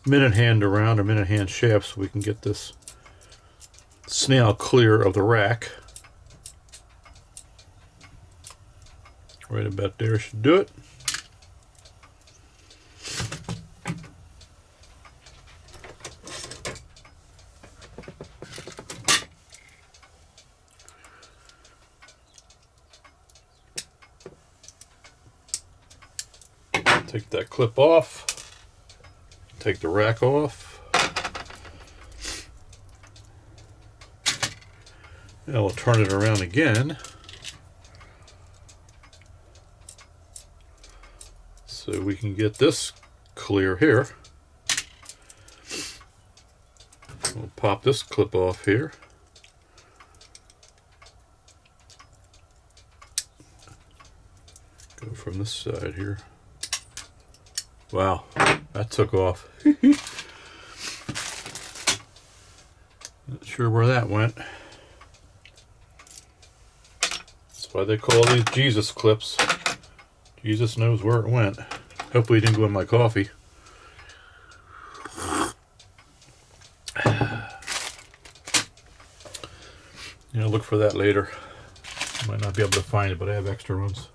minute hand around, or minute hand shaft, so we can get this snail clear of the rack. Right about there should do it. Take that clip off. Take the rack off. Now we'll turn it around again. So we can get this clear here. We'll pop this clip off here. Go from this side here. Wow, that took off. Not sure where that went. That's why they call these Jesus clips. Jesus knows where it went. Hopefully it didn't go in my coffee. You know, look for that later. Might not be able to find it, but I have extra ones.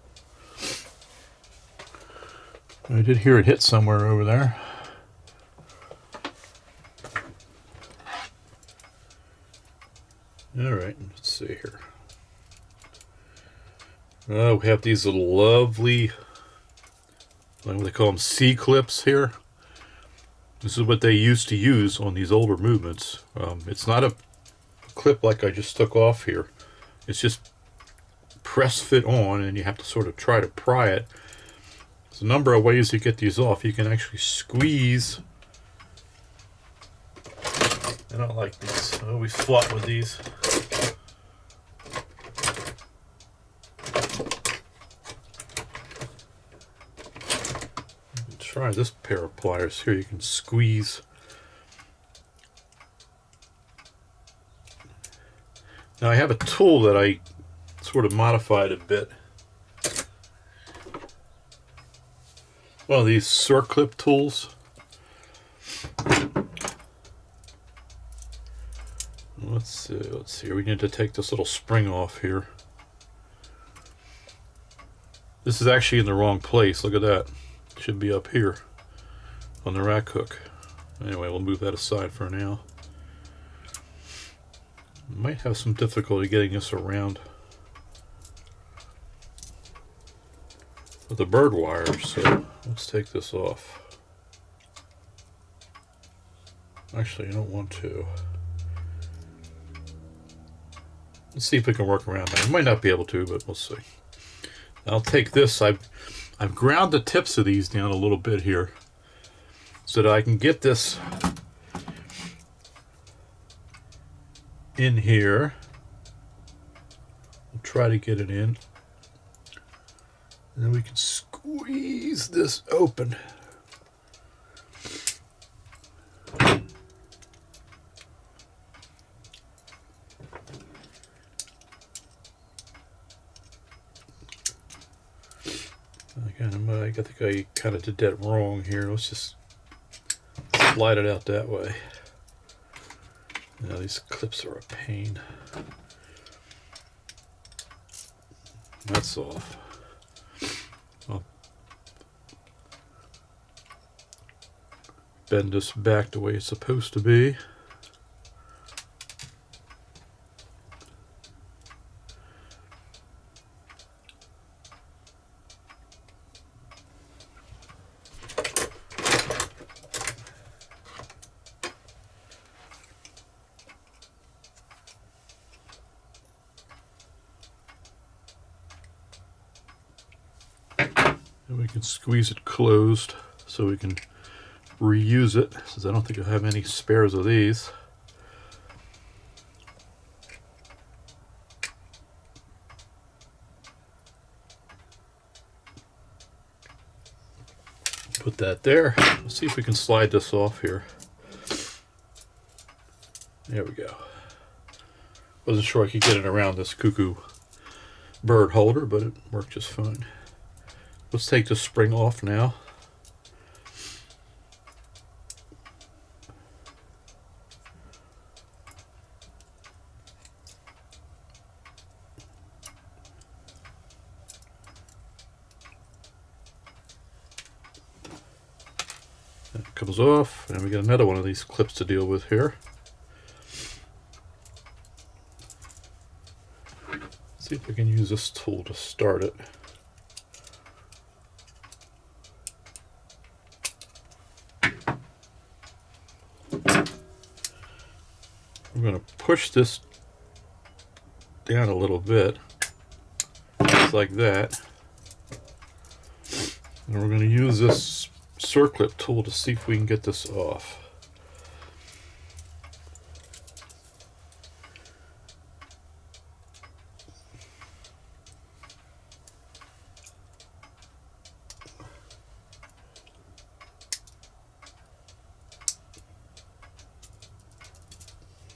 I did hear it hit somewhere over there. Alright, let's see here. Oh, we have these little lovely, what they call them, C-clips here. This is what they used to use on these older movements. It's not a clip like I just took off here. It's just press fit on, and you have to sort of try to pry it. There's a number of ways to get these off. You can actually squeeze. I don't like these. I always flop with these. Try this pair of pliers here. You can squeeze. Now I have a tool that I sort of modified a bit. One of these circlip tools. Let's see. We need to take this little spring off here. This is actually in the wrong place. Look at that. It should be up here on the rack hook. Anyway, we'll move that aside for now. Might have some difficulty getting this around with the bird wire, so let's take this off. Actually, I don't want to. Let's see if we can work around that. I might not be able to, but we'll see. I'll take this. I've ground the tips of these down a little bit here so that I can get this in here. I'll try to get it in. And then we can squeeze this open. Again, I think I kind of did that wrong here. Let's just slide it out that way. Now these clips are a pain. That's off. I'll bend this back the way it's supposed to be. And we can squeeze it closed so we can reuse it, since I don't think I have any spares of these. Put that there. Let's see if we can slide this off here. There we go. Wasn't sure I could get it around this cuckoo bird holder, but it worked just fine. Let's take the spring off now. That comes off, and we got another one of these clips to deal with here. See if we can use this tool to start it. I'm going to push this down a little bit, just like that. And we're going to use this circlip tool to see if we can get this off.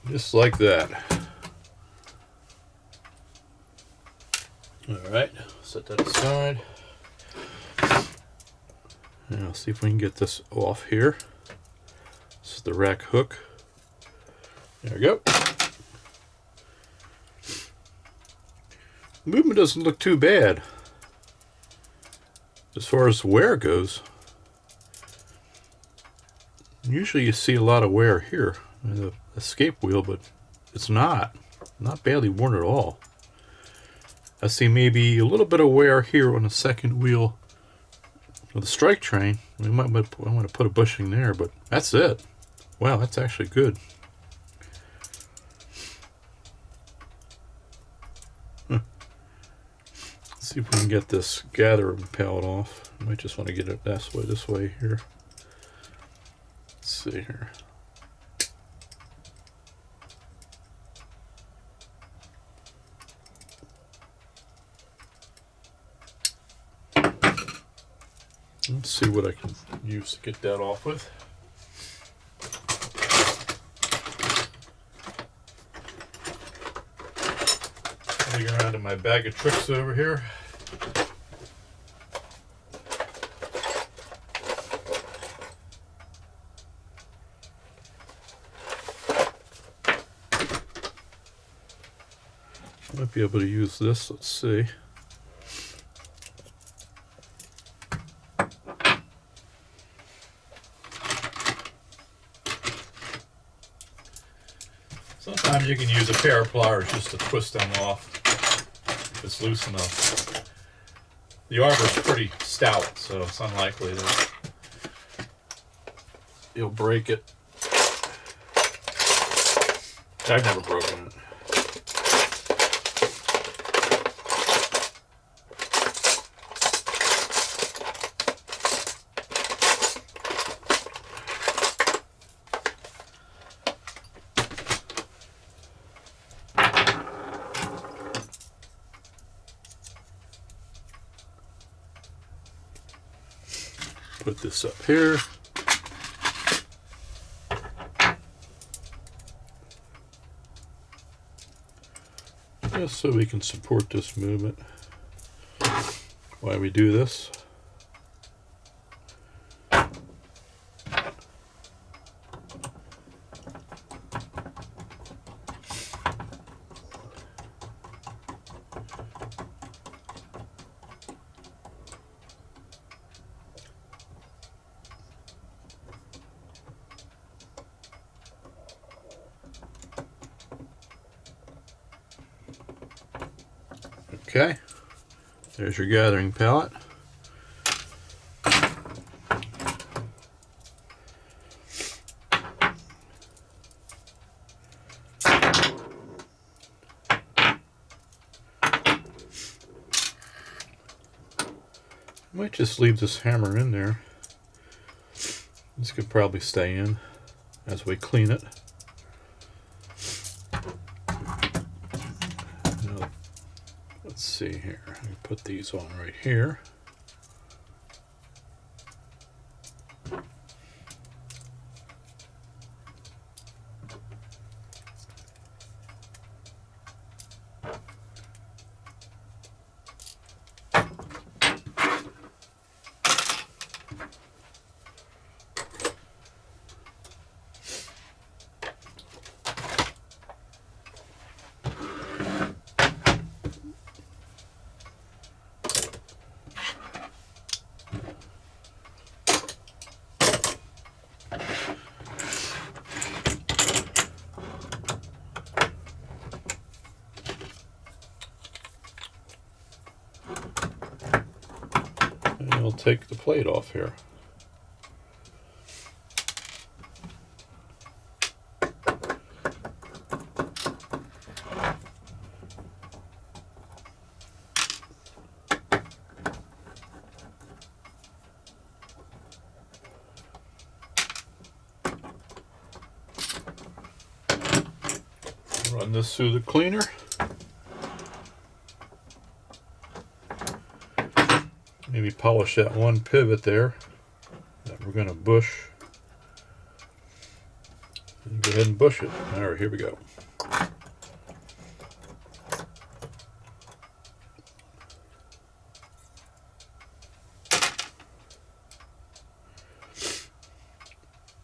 Just like that. Alright, set that aside. And I'll see if we can get this off here. This is the rack hook. There we go. Movement doesn't look too bad as far as wear goes. Usually you see a lot of wear here. The escape wheel, but it's not badly worn at all. I see maybe a little bit of wear here on the second wheel of the strike train. I want to put a bushing there, but that's it. Wow, that's actually good. Let's see if we can get this gathering pallet off. I might just want to get it this way here. Let's see here. Let's see what I can use to get that off with. Dig around in my bag of tricks over here. Might be able to use this, let's see. Sometimes you can use a pair of pliers just to twist them off if it's loose enough. The arbor's pretty stout, so it's unlikely that you'll break it. I've never broken it. Put this up here. Just so we can support this movement while we do this. Okay, there's your gathering pallet. Might just leave this hammer in there. This could probably stay in as we clean it. Now, let's see here. Let me put these on right here. And I'll take the plate off here. Run this through the cleaner. Maybe polish that one pivot there that we're going to bush. And go ahead and bush it. All right, here we go.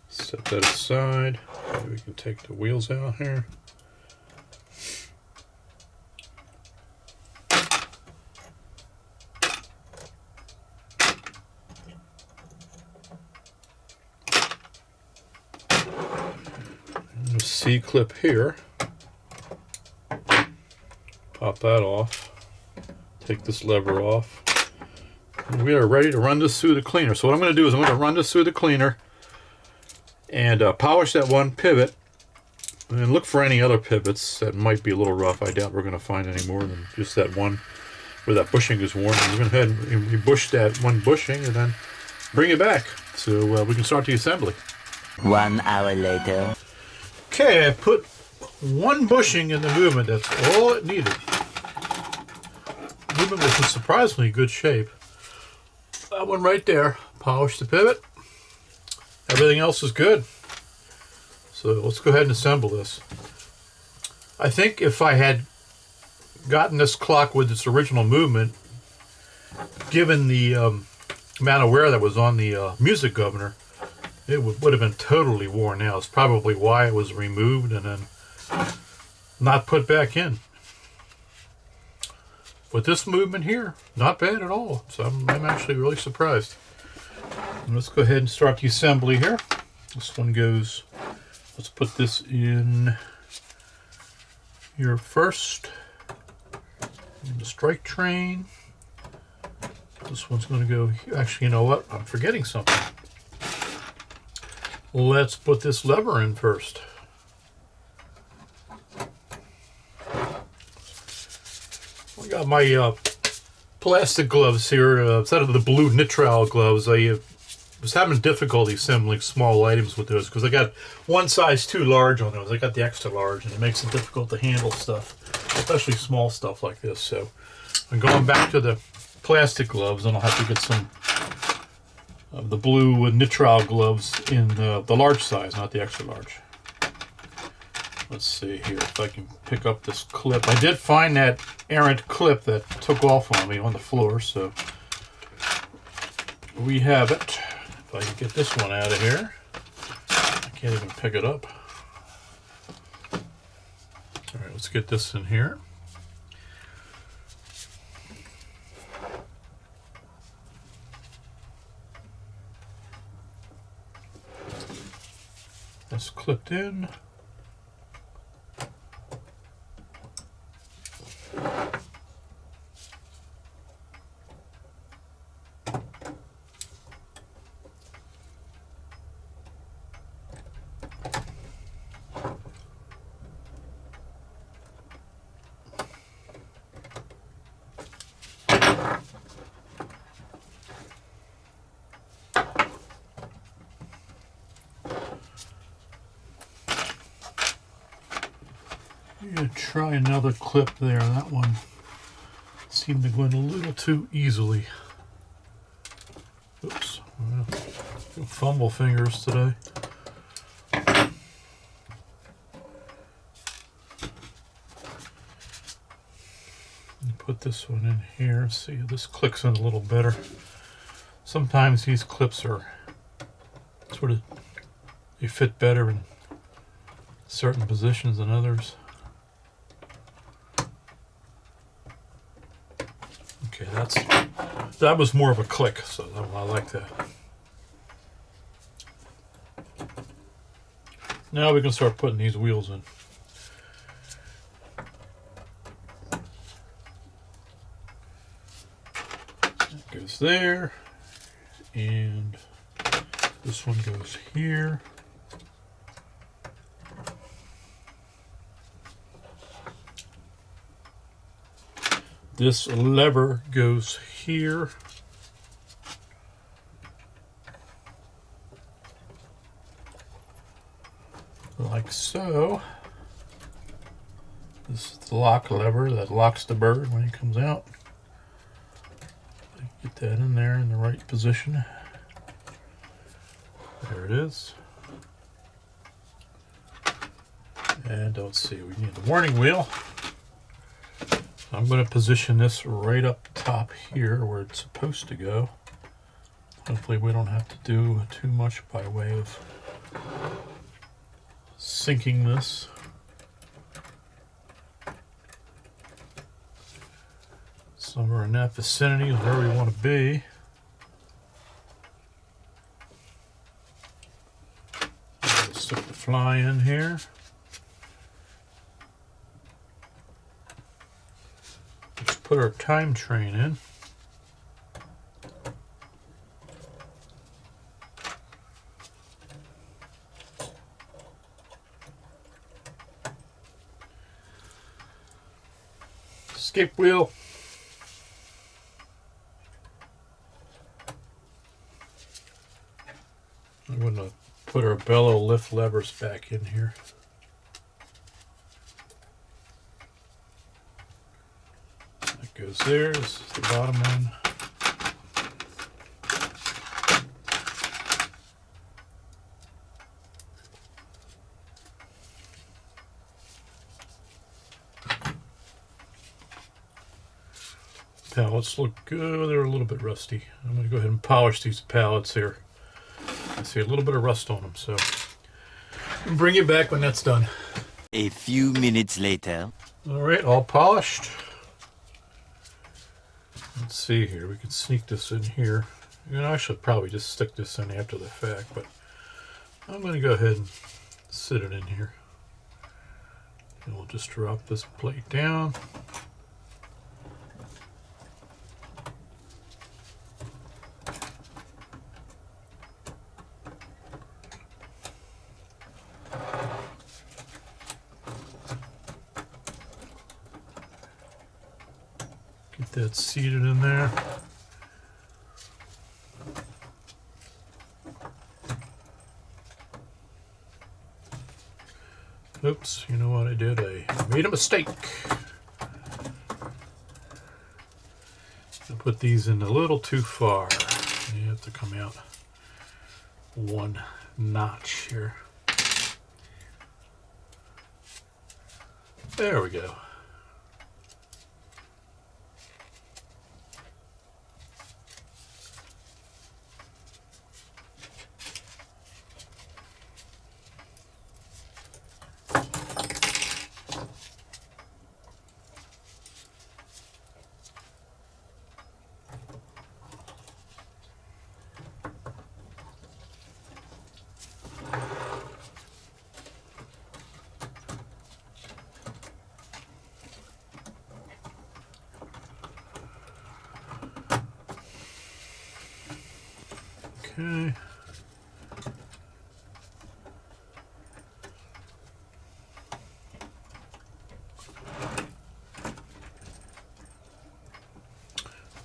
Set that aside. Maybe we can take the wheels out here. C-clip here. Pop that off. Take this lever off. And we are ready to run this through the cleaner. So what I'm going to do is I'm going to run this through the cleaner and polish that one pivot and look for any other pivots that might be a little rough. I doubt we're going to find any more than just that one where that bushing is worn. We're going to go ahead and rebush that one bushing and then bring it back so we can start the assembly. 1 hour later. Okay, I put one bushing in the movement. That's all it needed. The movement was in surprisingly good shape. That one right there. Polish the pivot. Everything else is good. So let's go ahead and assemble this. I think if I had gotten this clock with its original movement, given the amount of wear that was on the music governor, it would have been totally worn out. It's probably why it was removed and then not put back in. But this movement here, not bad at all. So I'm actually really surprised. And let's go ahead and start the assembly here. This one goes, let's put this in here first. In the strike train. This one's going to go, actually, you know what? I'm forgetting something. Let's put this lever in first. I got my plastic gloves here. Instead of the blue nitrile gloves, I was having difficulty assembling small items with those because I got one size too large on those. I got the extra large, and it makes it difficult to handle stuff, especially small stuff like this. So I'm going back to the plastic gloves, and I'll have to get some of the blue nitrile gloves in the large size, not the extra large. Let's see here if I can pick up this clip. I did find that errant clip that took off on me on the floor, so we have it. If I can get this one out of here. I can't even pick it up. All right, let's get this in here. That's clipped in. I'm going to try another clip there. That one seemed to go in a little too easily. Oops. Well, fumble fingers today. Put this one in here. See if this clicks in a little better. Sometimes these clips are sort of, they fit better in certain positions than others. Okay, that was more of a click, so I like that. Now we can start putting these wheels in. That goes there, and this one goes here. This lever goes here. Like so. This is the lock lever that locks the bird when he comes out. Get that in there in the right position. There it is. And let's see, we need the warning wheel. I'm going to position this right up top here where it's supposed to go. Hopefully we don't have to do too much by way of sinking this. Somewhere in that vicinity is where we want to be. We'll stick the fly in here. Let's put our time train in. Escape wheel. I'm going to put our bellow lift levers back in here. That goes there. This is the bottom one. Pallets look good. They're a little bit rusty. I'm going to go ahead and polish these pallets here. I see a little bit of rust on them, so I'll bring it back when that's done. A few minutes later. All right, all polished. Let's see here. We can sneak this in here. You know, I should probably just stick this in after the fact, but I'm going to go ahead and sit it in here. And we'll just drop this plate down. Get that seated in there. Oops, you know what I did? I made a mistake. I put these in a little too far. You have to come out one notch here. There we go. Okay.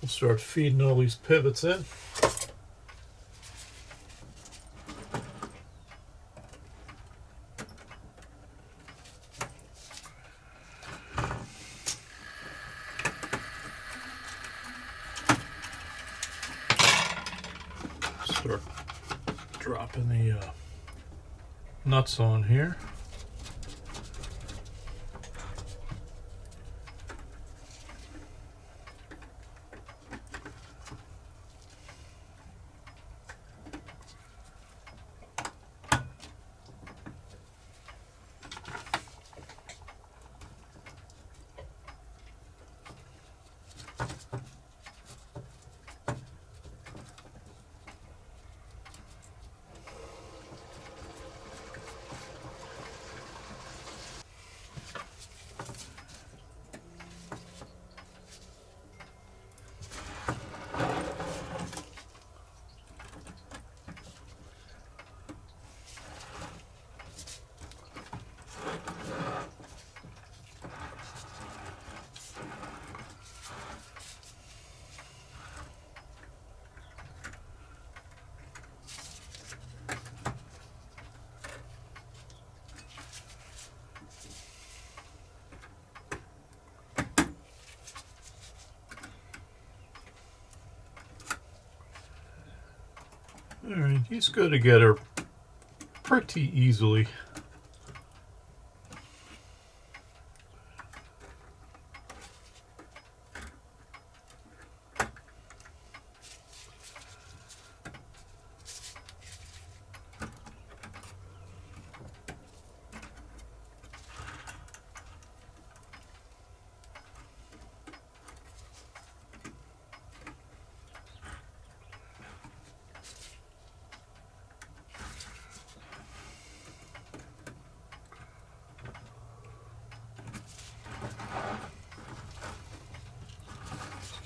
We'll start feeding all these pivots in. Popping the nuts on here. Alright, these go together pretty easily.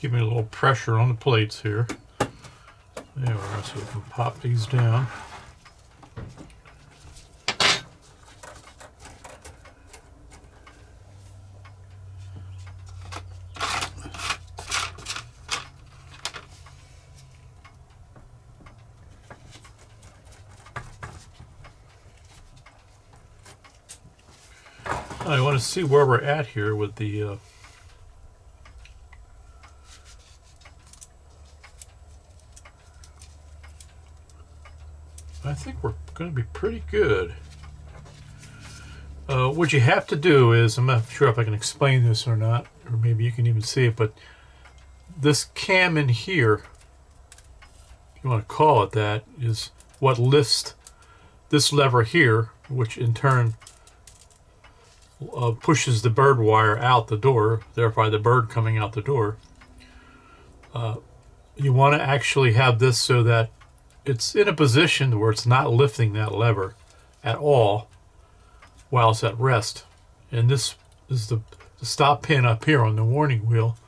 Give me a little pressure on the plates here. There we are, so we can pop these down. I want to see where we're at here with the I think we're going to be pretty good. What you have to do is, I'm not sure if I can explain this or not, or maybe you can even see it, but this cam in here, if you want to call it that, is what lifts this lever here, which in turn pushes the bird wire out the door, thereby the bird coming out the door. You want to actually have this so that it's in a position where it's not lifting that lever at all while it's at rest. And this is the stop pin up here on the warning wheel.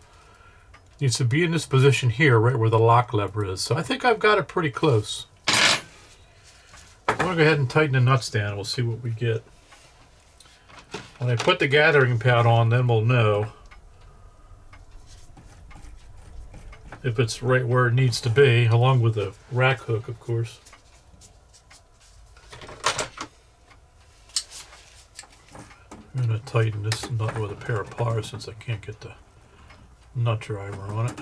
It needs to be in this position here, right where the lock lever is. So I think I've got it pretty close. I'm going to go ahead and tighten the nuts down. We'll see what we get. When I put the gathering pad on, then we'll know if it's right where it needs to be, along with the rack hook, of course. I'm going to tighten this nut with a pair of pliers since I can't get the nut driver on it.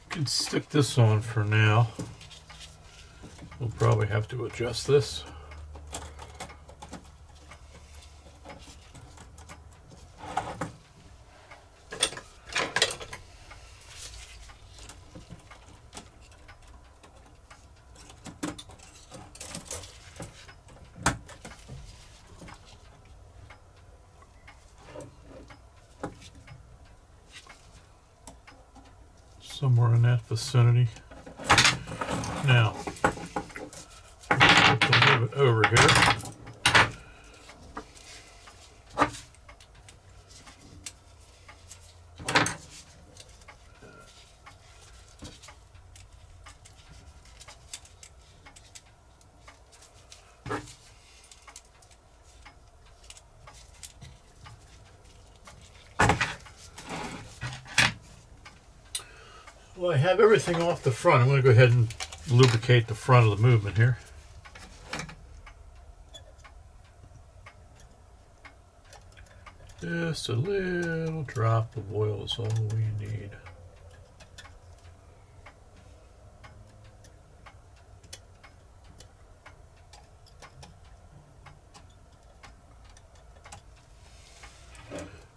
Can stick this on for now. We'll probably have to adjust this. Somewhere in that vicinity. Now, we'll move it over here. Well, I have everything off the front. I'm going to go ahead and lubricate the front of the movement here. Just a little drop of oil is all we need.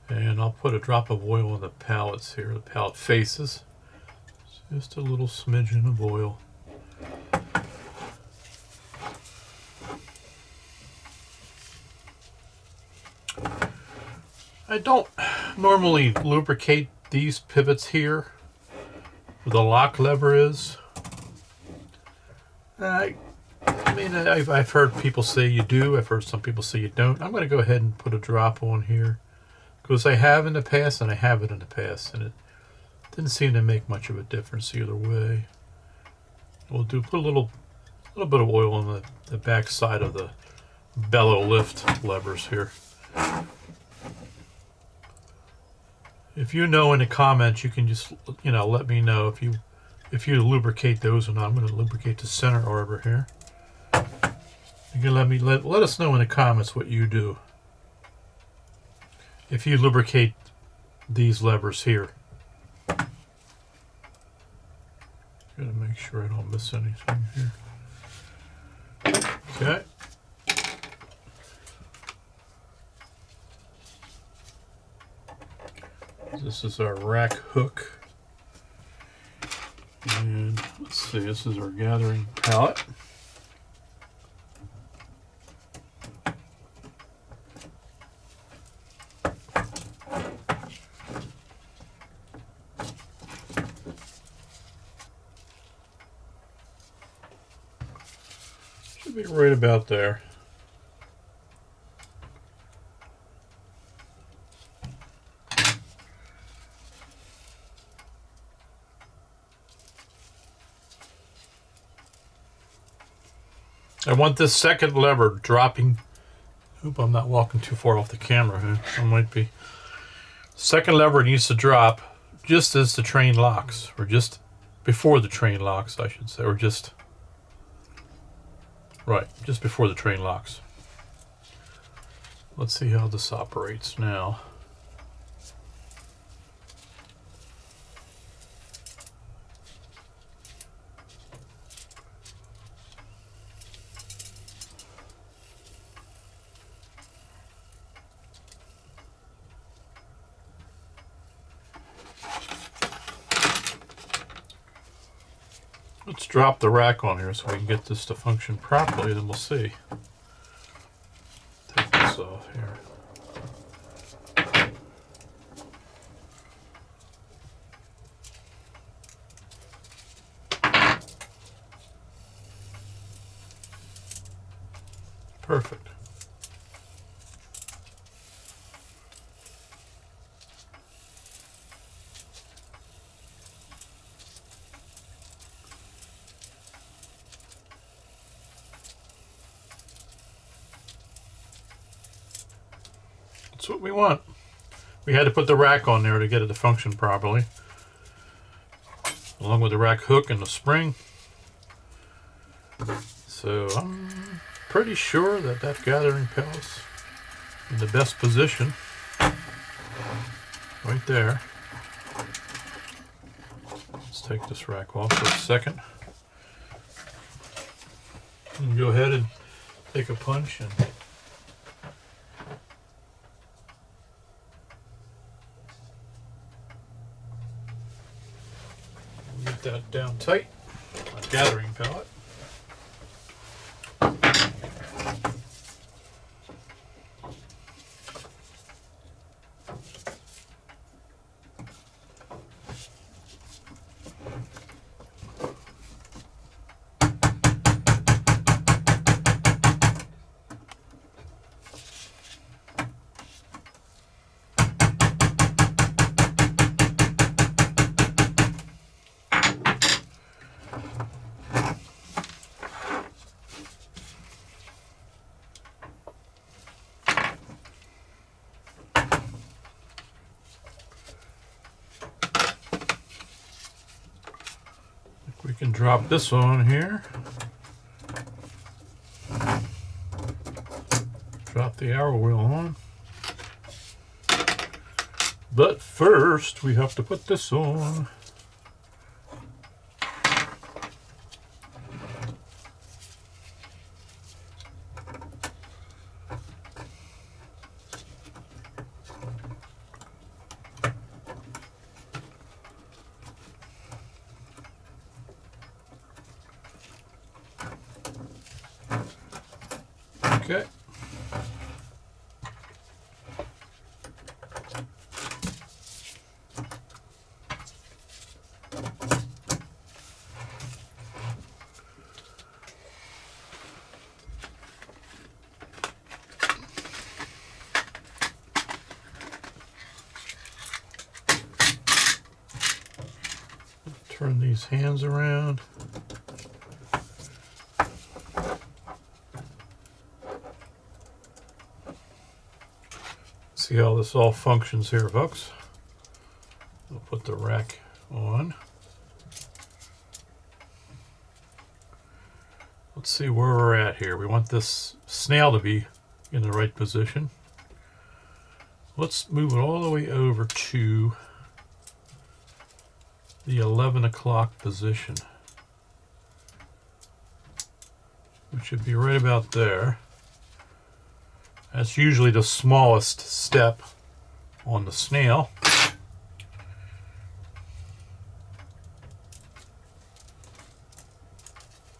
And I'll put a drop of oil on the pallets here, the pallet faces. Just a little smidgen of oil. I don't normally lubricate these pivots here where the lock lever is. I mean, I've heard people say you do. I've heard some people say you don't. I'm going to go ahead and put a drop on here because I have in the past and I haven't in the past, and it didn't seem to make much of a difference either way. We'll put a little bit of oil on the back side of the bellow lift levers here. If you know in the comments, you can just let me know if you lubricate those or not. I'm going to lubricate the center arbor here. You can let us know in the comments what you do. If you lubricate these levers here. Gotta make sure I don't miss anything here. Okay. This is our rack hook. And let's see, this is our gathering pallet. Should be right about there. I want this second lever dropping. Hope I'm not walking too far off the camera here. I might be. Second lever needs to drop just as the train locks, or just before the train locks, I should say, or just before the train locks. Let's see how this operates now. Let's drop the rack on here so we can get this to function properly, then we'll see. Take this off here. Perfect. That's what we want. We had to put the rack on there to get it to function properly, along with the rack hook and the spring. So I'm pretty sure that gathering pallet's in the best position. Right there. Let's take this rack off for a second. And go ahead and take a punch and get that down tight. Our gathering pallet. We can drop this on here. Drop the hour wheel on. But first, we have to put this on. Okay. Turn these hands around. See how this all functions here, folks. We'll put the rack on. Let's see where we're at here. We want this snail to be in the right position. Let's move it all the way over to the 11 o'clock position, which should be right about there. That's usually the smallest step on the snail.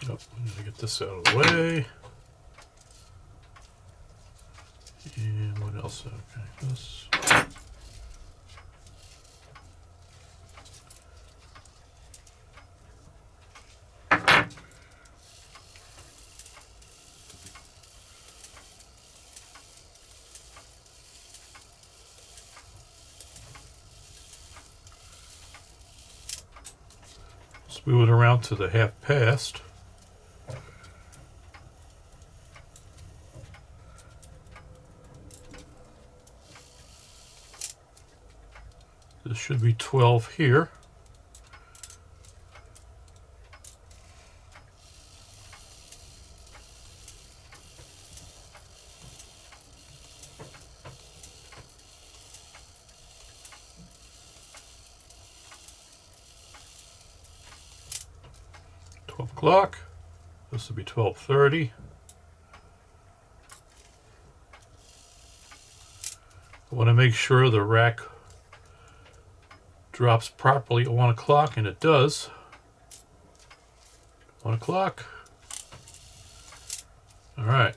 Oh, I need to get this out of the way. And what else? Okay, this. Let's move it around to the half past. This should be 12 here. O'clock. This will be 12:30. I want to make sure the rack drops properly at 1 o'clock, and it does. 1 o'clock. All right.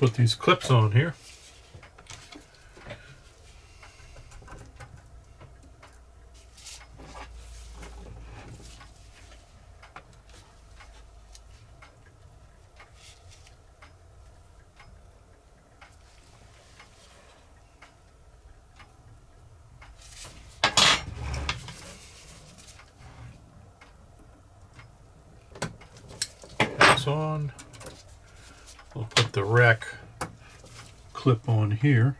Put these clips on here. That's on. We'll put the rack clip on here.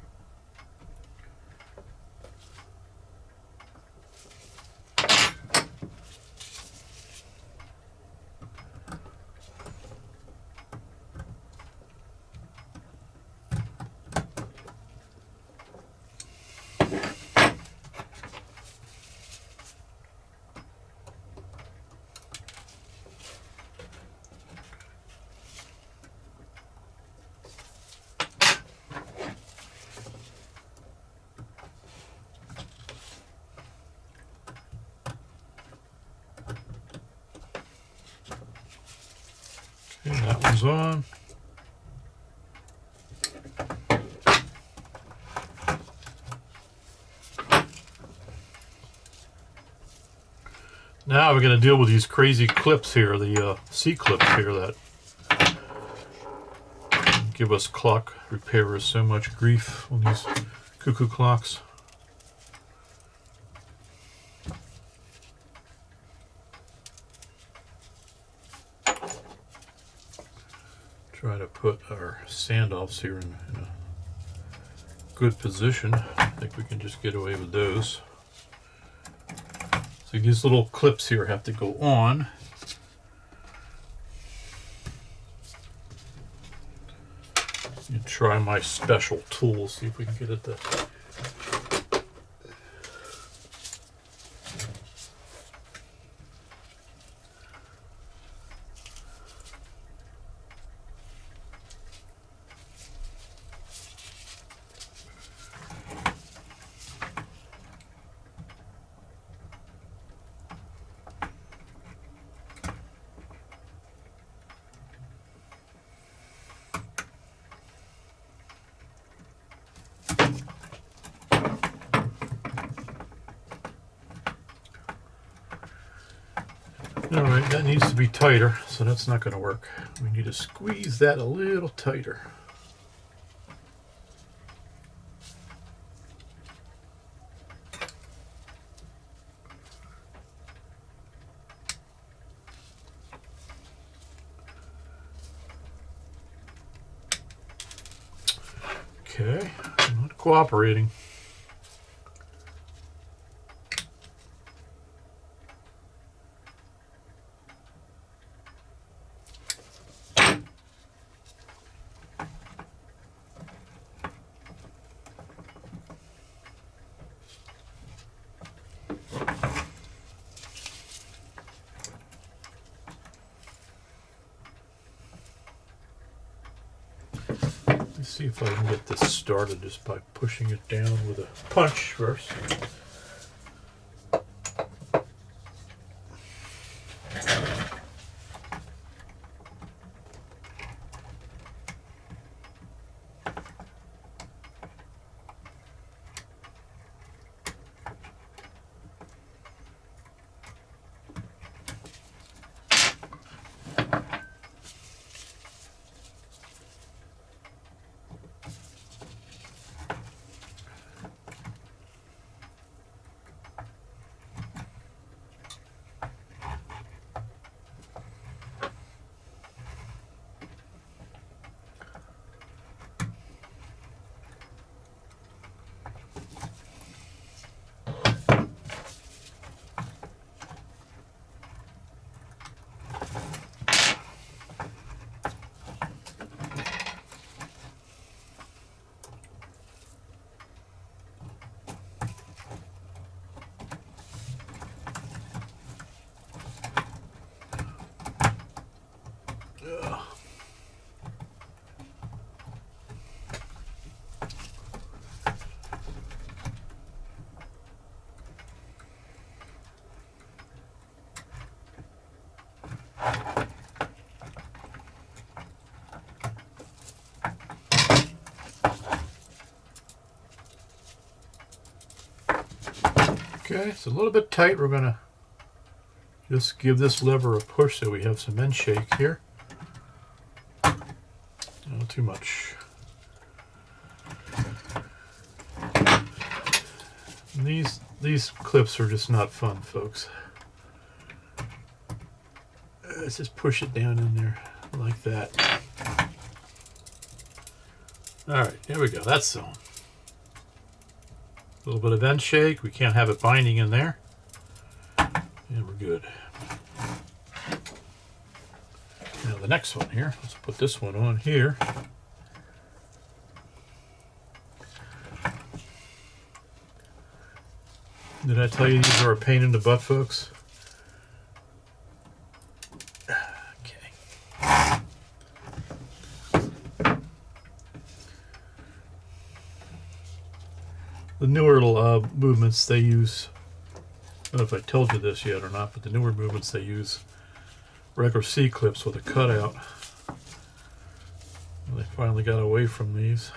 Okay, that one's on. Now we're going to deal with these crazy clips here, the C clips here that give us clock repairers so much grief on these cuckoo clocks. Try to put our standoffs here in a good position. I think we can just get away with those. So these little clips here have to go on. And try my special tool, see if we can get it to. Alright, that needs to be tighter, so that's not going to work. We need to squeeze that a little tighter. Okay, I'm not cooperating. Let's see if I can get this started just by pushing it down with a punch first. Okay, it's a little bit tight. We're going to just give this lever a push so we have some end shake here. Not too much. And these clips are just not fun, folks. Let's just push it down in there like that. Alright, here we go. That's sewn. A little bit of end shake. We can't have it binding in there. And we're good. Now the next one here. Let's put this one on here. Did I tell you these are a pain in the butt, folks? Okay. The newer movements they use, I don't know if I told you this yet or not, but the newer movements they use regular C-clips with a cutout. They finally got away from these.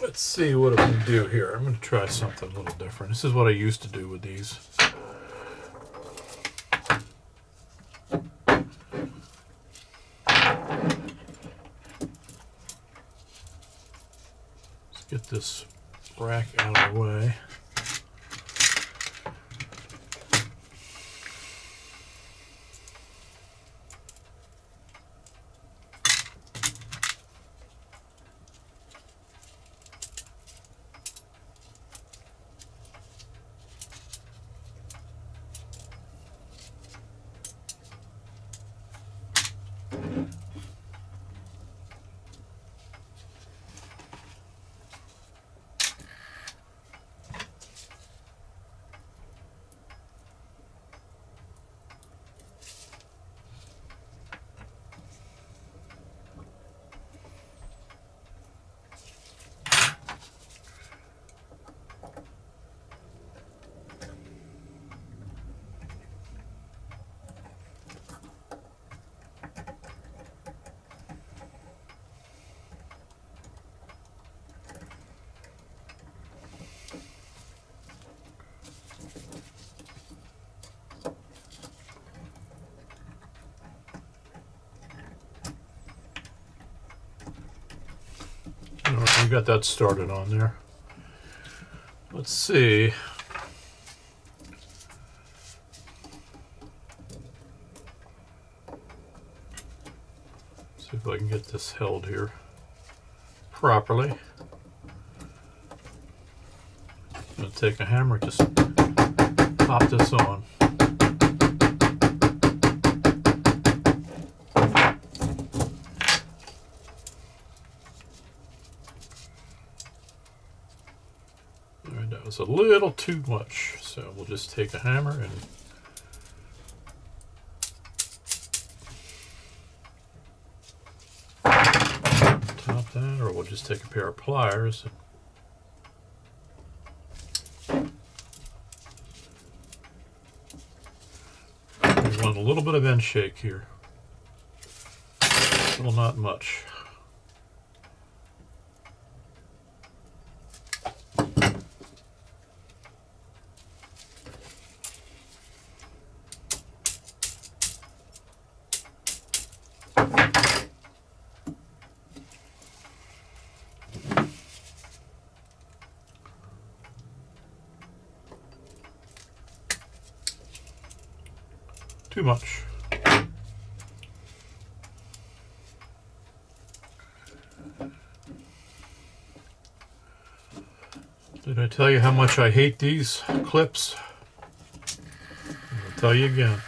Let's see what I'm going to do here. I'm going to try something a little different. This is what I used to do with these. Let's get this rack out of the way. We got that started on there. Let's see. See if I can get this held here properly. I'm going to take a hammer, just pop this on. That was a little too much, so we'll just take a hammer and top that, or we'll just take a pair of pliers. We want a little bit of end shake here. Still not much. Too much. Did I tell you how much I hate these clips? I'll tell you again.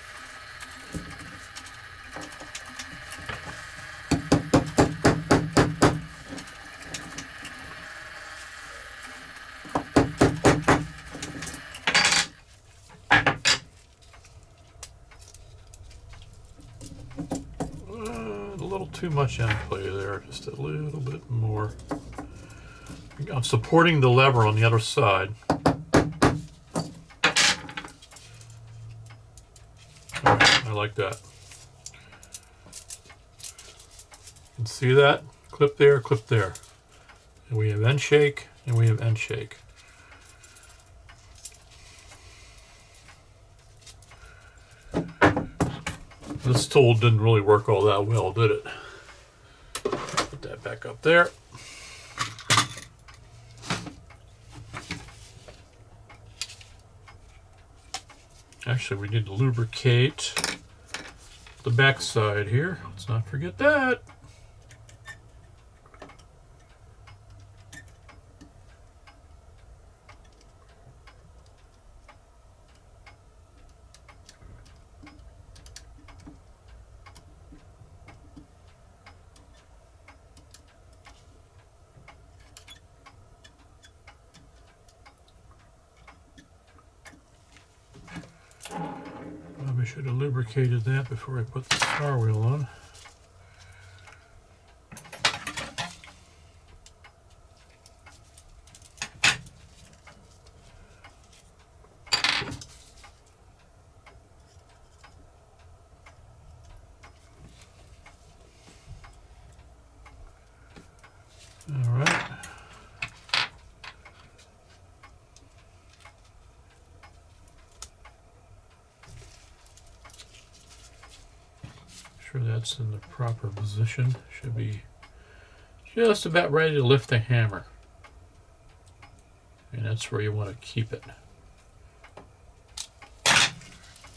Too much end play there, just a little bit more. I'm supporting the lever on the other side. All right, I like that. You can see that? Clip there, clip there. And we have end shake, and we have end shake. This tool didn't really work all that well, did it? Put that back up there. Actually, we need to lubricate the back side here. Let's not forget that. Should have lubricated that before I put the star wheel on. All right. Sure that's in the proper position. Should be just about ready to lift the hammer. And that's where you want to keep it.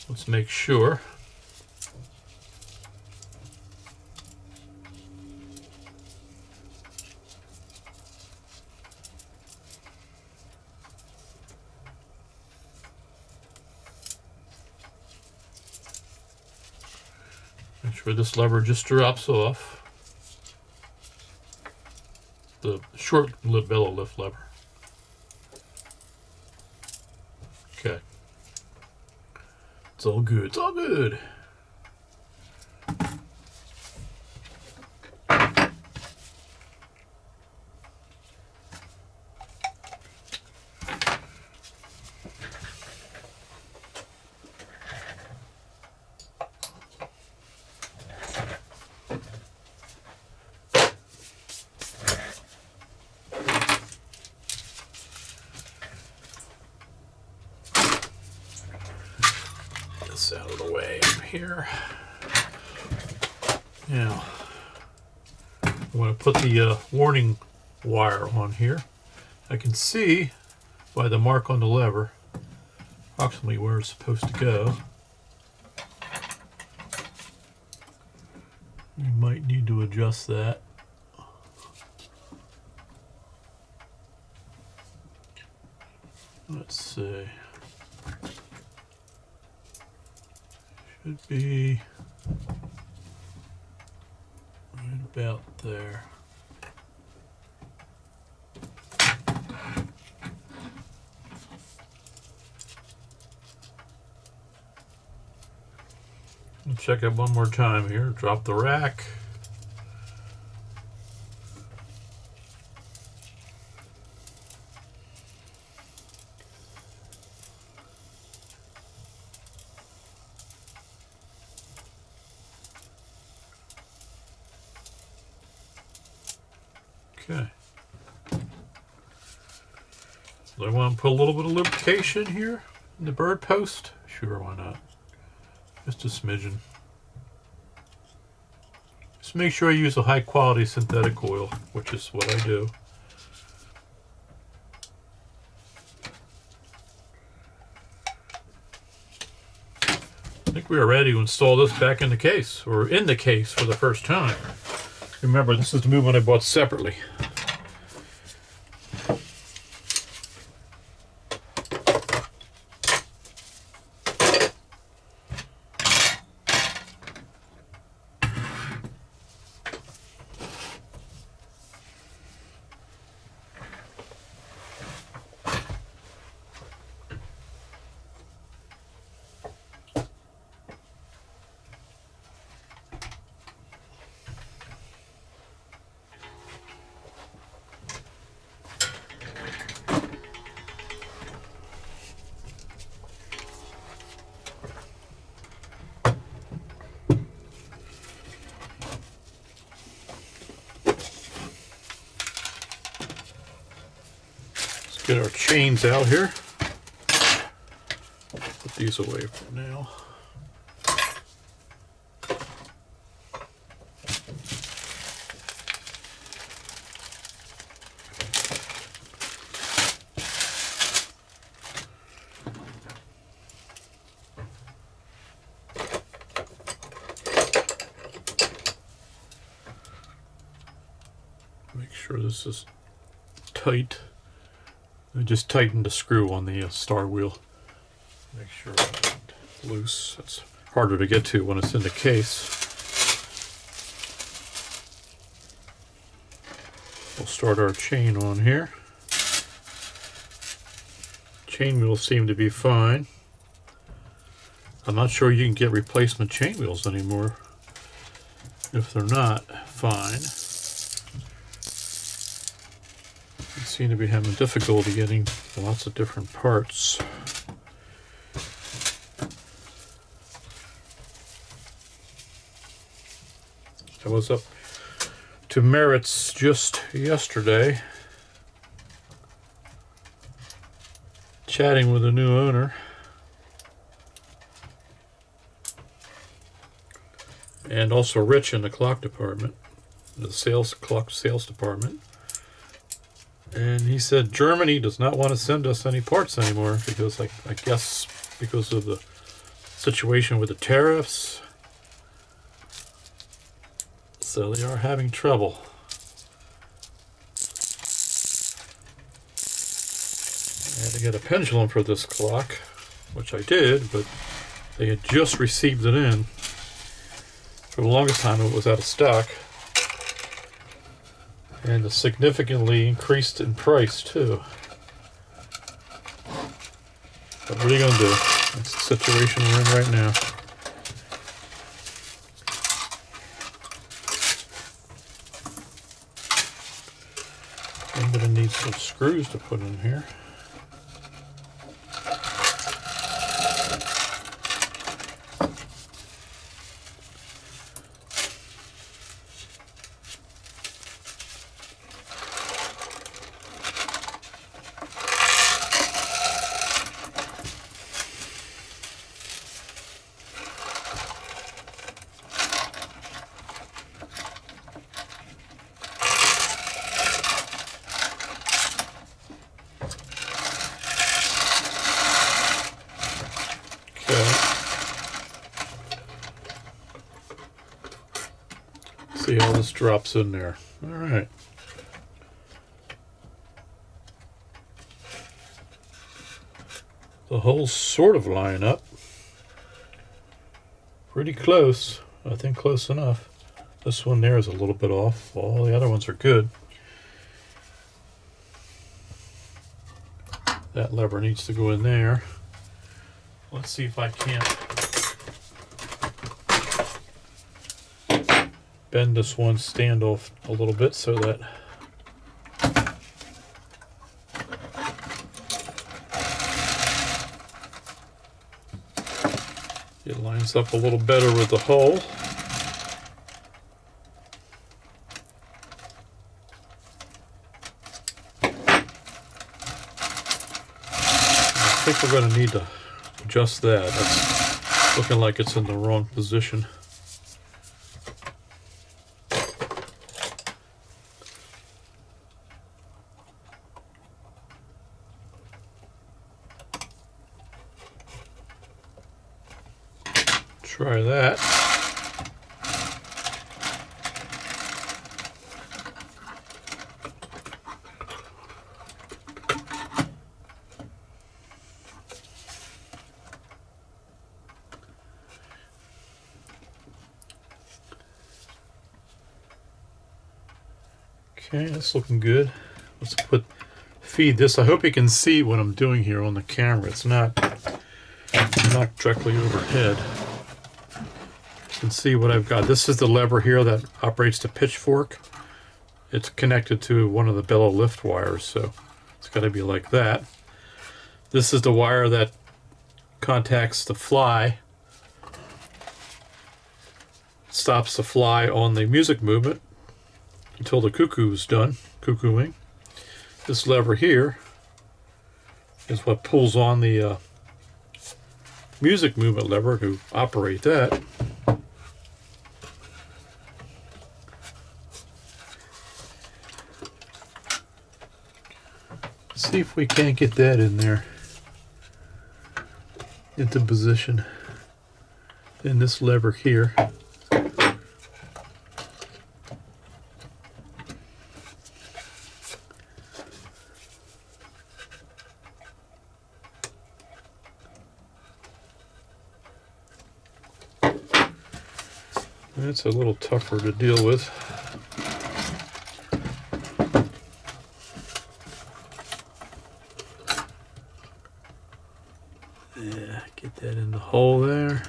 Let's make sure. Make sure this lever just drops off. The short bellow lift lever. Okay. It's all good. It's all good. Out of the way up here. Now, I'm going to put the warning wire on here. I can see by the mark on the lever approximately where it's supposed to go. You might need to adjust that. Let's see. Should be right about there. Let's check it one more time here. Drop the rack. Okay. Do I want to put a little bit of lubrication here in the bird post? Sure, why not? Just a smidgen. Just make sure you use a high quality synthetic oil, which is what I do. I think we are ready to install this back in the case, or in the case for the first time. Remember, this is the movement I bought separately. Get our chains out here. Put these away for now. Make sure this is tight. I just tightened the screw on the star wheel. Make sure it's loose. It's harder to get to when it's in the case. We'll start our chain on here. Chain wheels seem to be fine. I'm not sure you can get replacement chain wheels anymore. If they're not, fine. You seem to be having difficulty getting lots of different parts. I was up to Merritt's just yesterday, chatting with the new owner. And also Rich in the clock department, the clock sales department. And he said Germany does not want to send us any parts anymore because I guess because of the situation with the tariffs. So they are having trouble. I had to get a pendulum for this clock, which I did, but they had just received it in. For the longest time it was out of stock, and it significantly increased in price too. But what are you going to do? That's the situation we're in right now. I'm going to need some screws to put in here. See how this drops in there. All right. The holes sort of line up. Pretty close. I think close enough. This one there is a little bit off. All the other ones are good. That lever needs to go in there. Let's see if I can't bend this one standoff a little bit so that it lines up a little better with the hole. I think we're going to need to adjust that. That's looking like it's in the wrong position. Try that. Okay, that's looking good. Let's feed this. I hope you can see what I'm doing here on the camera. It's not directly overhead. You can see what I've got. This is the lever here that operates the pitchfork. It's connected to one of the bellow lift wires, so it's got to be like that. This is the wire that contacts the fly, stops the fly on the music movement until the cuckoo is done cuckooing. This lever here is what pulls on the music movement lever to operate that. See if we can't get that in there into position. Then this lever here. That's a little tougher to deal with. Yeah, get that in the hole there.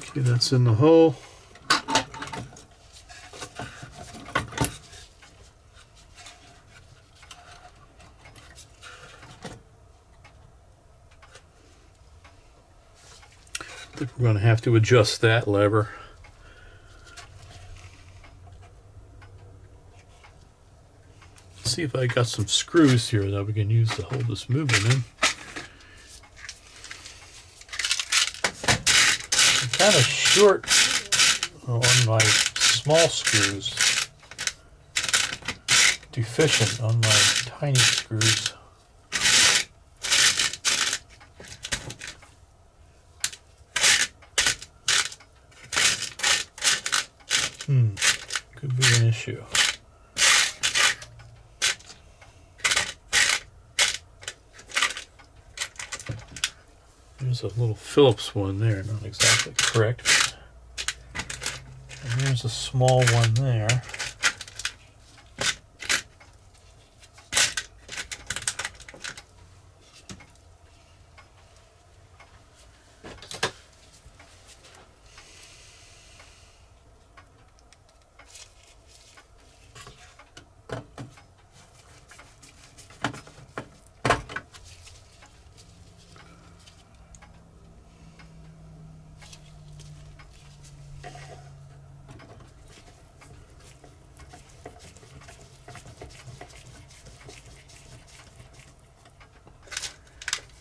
Okay, that's in the hole. I think we're going to have to adjust that lever. Let's see if I got some screws here that we can use to hold this movement in. I'm kind of short on my small screws. Deficient on my tiny screws. Could be an issue. There's a little Phillips one there, not exactly correct. And there's a small one there.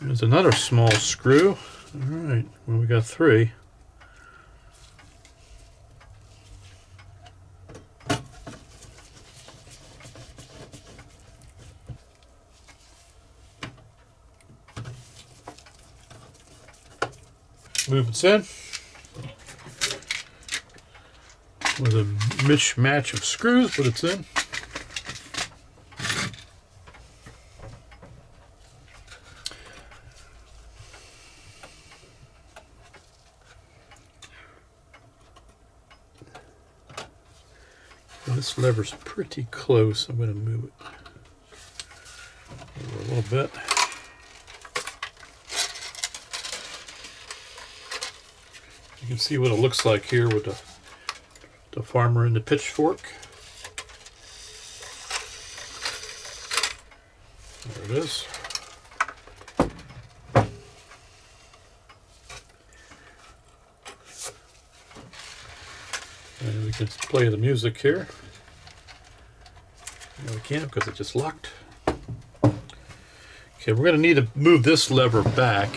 There's another small screw. All right, well, we got 3. Movements in with a mismatch of screws, but it's in. This lever's pretty close. I'm going to move it over a little bit. You can see what it looks like here with the farmer and the pitchfork. There it is. And we can play the music here. No, we can't because it just locked. Okay, we're going to need to move this lever back.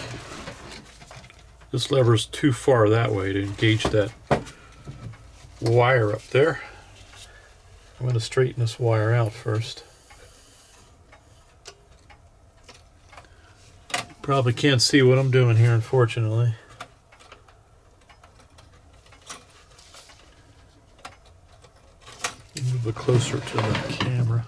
This lever is too far that way to engage that wire up there. I'm going to straighten this wire out first. Probably can't see what I'm doing here, unfortunately. Move it closer to the camera.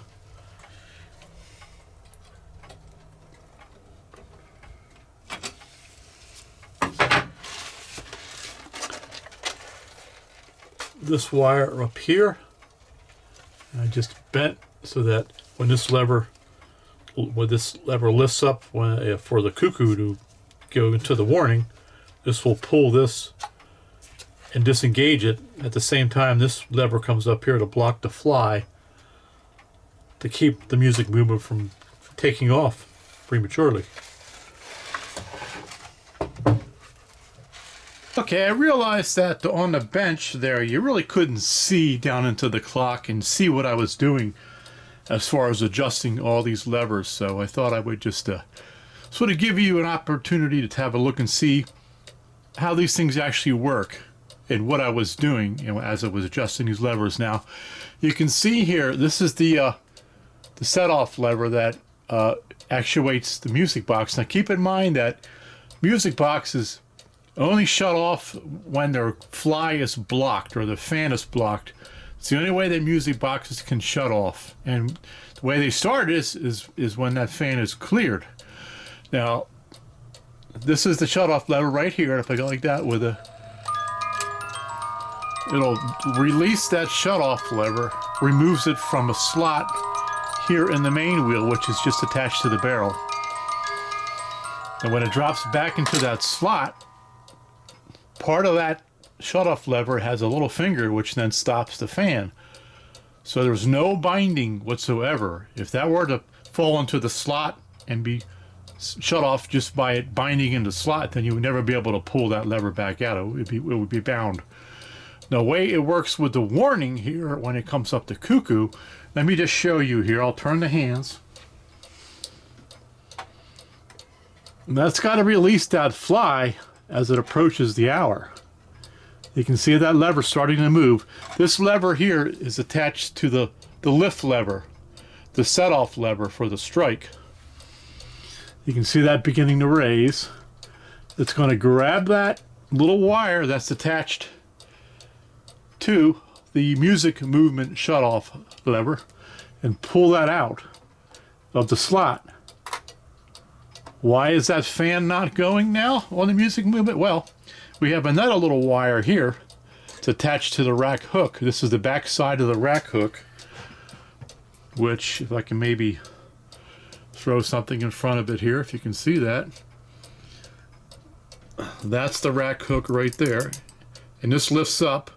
This wire up here, and I just bent so that when this lever lifts up for the cuckoo to go into the warning, this will pull this and disengage it. At the same time, this lever comes up here to block the fly to keep the music movement from taking off prematurely. Okay, I realized that on the bench there, you really couldn't see down into the clock and see what I was doing as far as adjusting all these levers. So I thought I would just sort of give you an opportunity to have a look and see how these things actually work and what I was doing, you know, as I was adjusting these levers. Now, you can see here, this is the set-off lever that actuates the music box. Now, keep in mind that music boxes only shut off when their fly is blocked or the fan is blocked. It's the only way that music boxes can shut off. And the way they start is when that fan is cleared. Now, this is the shut-off lever right here. If I go like that with it'll release that shut-off lever, removes it from a slot here in the main wheel, which is just attached to the barrel. And when it drops back into that slot, part of that shutoff lever has a little finger which then stops the fan. So there's no binding whatsoever. If that were to fall into the slot and be shut off just by it binding in the slot, then you would never be able to pull that lever back out. It would be bound. The way it works with the warning here when it comes up to cuckoo, let me just show you here. I'll turn the hands. And that's got to release that fly as it approaches the hour. You can see that lever starting to move. This lever here is attached to the lift lever, the set-off lever for the strike. You can see that beginning to raise. It's going to grab that little wire that's attached to the music movement shutoff lever and pull that out of the slot. Why is that fan not going now on the music movement? Well, we have another little wire here. It's attached to the rack hook. This is the back side of the rack hook, which, if I can maybe throw something in front of it here, if you can see that. That's the rack hook right there. And this lifts up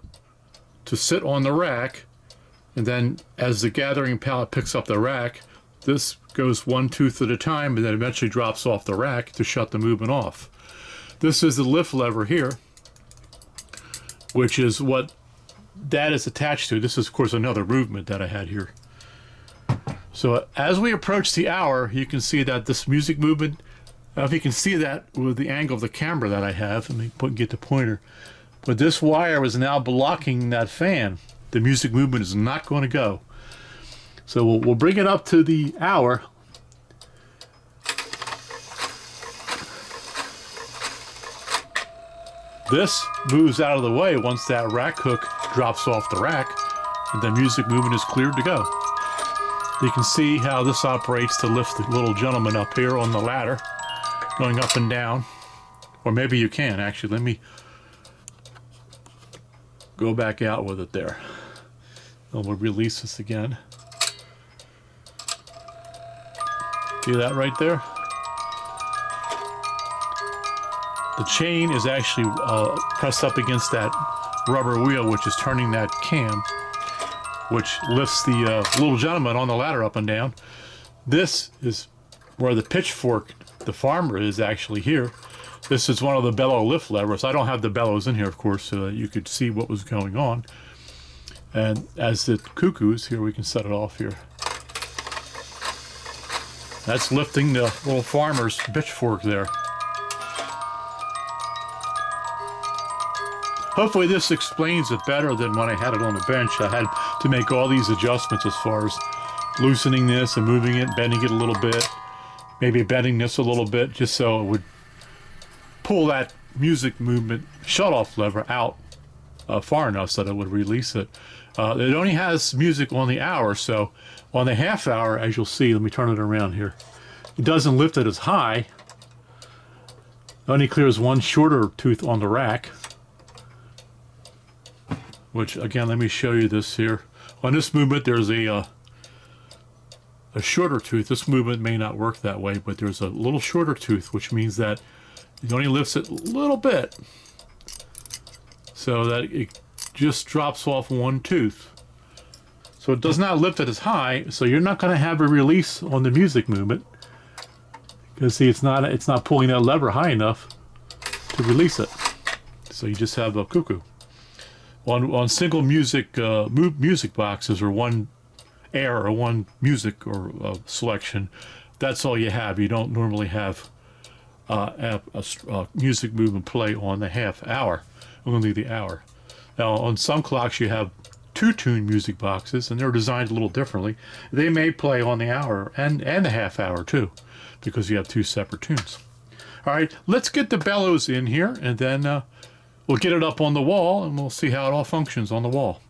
to sit on the rack. And then as the gathering pallet picks up the rack, this goes one tooth at a time and then eventually drops off the rack to shut the movement off. This is the lift lever here, which is what that is attached to. This is, of course, another movement that I had here. So as we approach the hour, you can see that this music movement, if you can see that with the angle of the camera that I have, let me get the pointer. But this wire is now blocking that fan. The music movement is not going to go. So we'll bring it up to the hour. This moves out of the way once that rack hook drops off the rack, and the music movement is cleared to go. You can see how this operates to lift the little gentleman up here on the ladder, going up and down. Or maybe you can, actually. Let me go back out with it there. And we'll release this again. See that right there? The chain is actually pressed up against that rubber wheel, which is turning that cam, which lifts the little gentleman on the ladder up and down. This is where the pitchfork, the farmer, is actually here. This is one of the bellow lift levers. I don't have the bellows in here, of course, so that you could see what was going on. And as the cuckoos, here we can set it off here. That's lifting the little farmer's pitchfork there. Hopefully this explains it better than when I had it on the bench. I had to make all these adjustments as far as loosening this and moving it, bending it a little bit, maybe bending this a little bit, just so it would pull that music movement shutoff lever out far enough so that it would release it. It only has music on the hour, so on the half hour, as you'll see, let me turn it around here. It doesn't lift it as high. It only clears one shorter tooth on the rack. Which, again, let me show you this here. On this movement, there's a shorter tooth. This movement may not work that way, but there's a little shorter tooth, which means that it only lifts it a little bit, so that it just drops off one tooth. So it does not lift it as high, so you're not going to have a release on the music movement. Because see, it's not pulling that lever high enough to release it. So you just have a cuckoo. On single music music boxes, or one air or one music or selection, that's all you have. You don't normally have a music movement play on the half hour, only the hour. Now on some clocks you have two-tune music boxes, and they're designed a little differently. They may play on the hour and the half hour too, because you have two separate tunes. All right, let's get the bellows in here, and then we'll get it up on the wall, and we'll see how it all functions on the wall.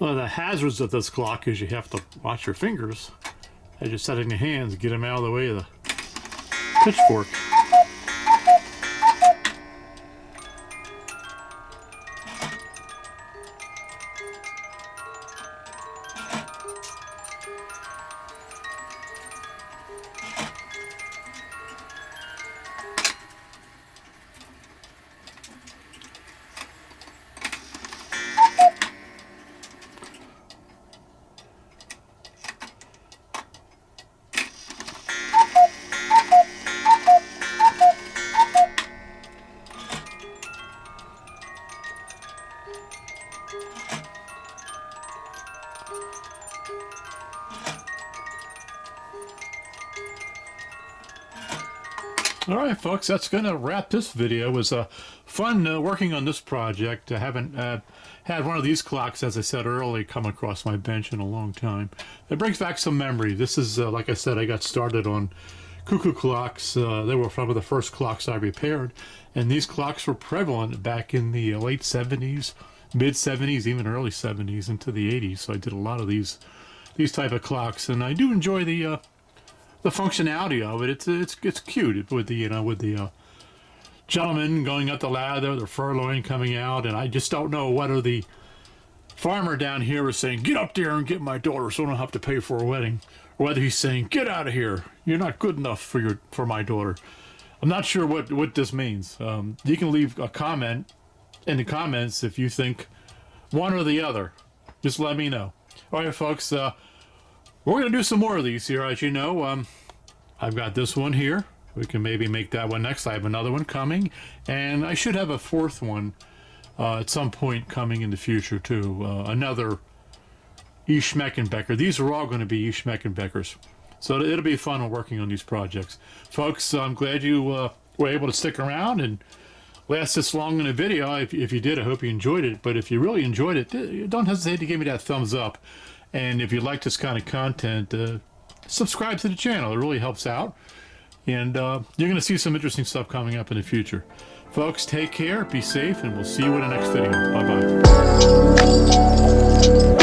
One of the hazards of this clock is you have to watch your fingers as you're setting the hands, get them out of the way of the pitchfork. All right, folks, that's going to wrap this video. It was fun working on this project. I haven't had one of these clocks, as I said earlier, come across my bench in a long time. It brings back some memory. This is, like I said, I got started on cuckoo clocks. They were some of the first clocks I repaired, and these clocks were prevalent back in the late 70s, mid 70s, even early 70s into the 80s. So I did a lot of these type of clocks, and I do enjoy the functionality of it. It's cute with the gentleman going up the ladder, the furloughing coming out, and I just don't know whether the farmer down here is saying, "Get up there and get my daughter so I don't have to pay for a wedding," or whether he's saying, "Get out of here, you're not good enough for my daughter." I'm not sure what this means. You can leave a comment in the comments if you think one or the other. Just let me know. All right, folks. We're going to do some more of these here, as you know. I've got this one here. We can maybe make that one next. I have another one coming, and I should have a fourth one at some point coming in the future, too. Another E Schmeckenbecher. These are all going to be E Schmeckenbechers. So it'll be fun working on these projects. Folks, I'm glad you were able to stick around and last this long in a video. If you did, I hope you enjoyed it. But if you really enjoyed it, don't hesitate to give me that thumbs up. And if you like this kind of content, subscribe to the channel. It really helps out. And you're going to see some interesting stuff coming up in the future. Folks, take care, be safe, and we'll see you in the next video. Bye-bye.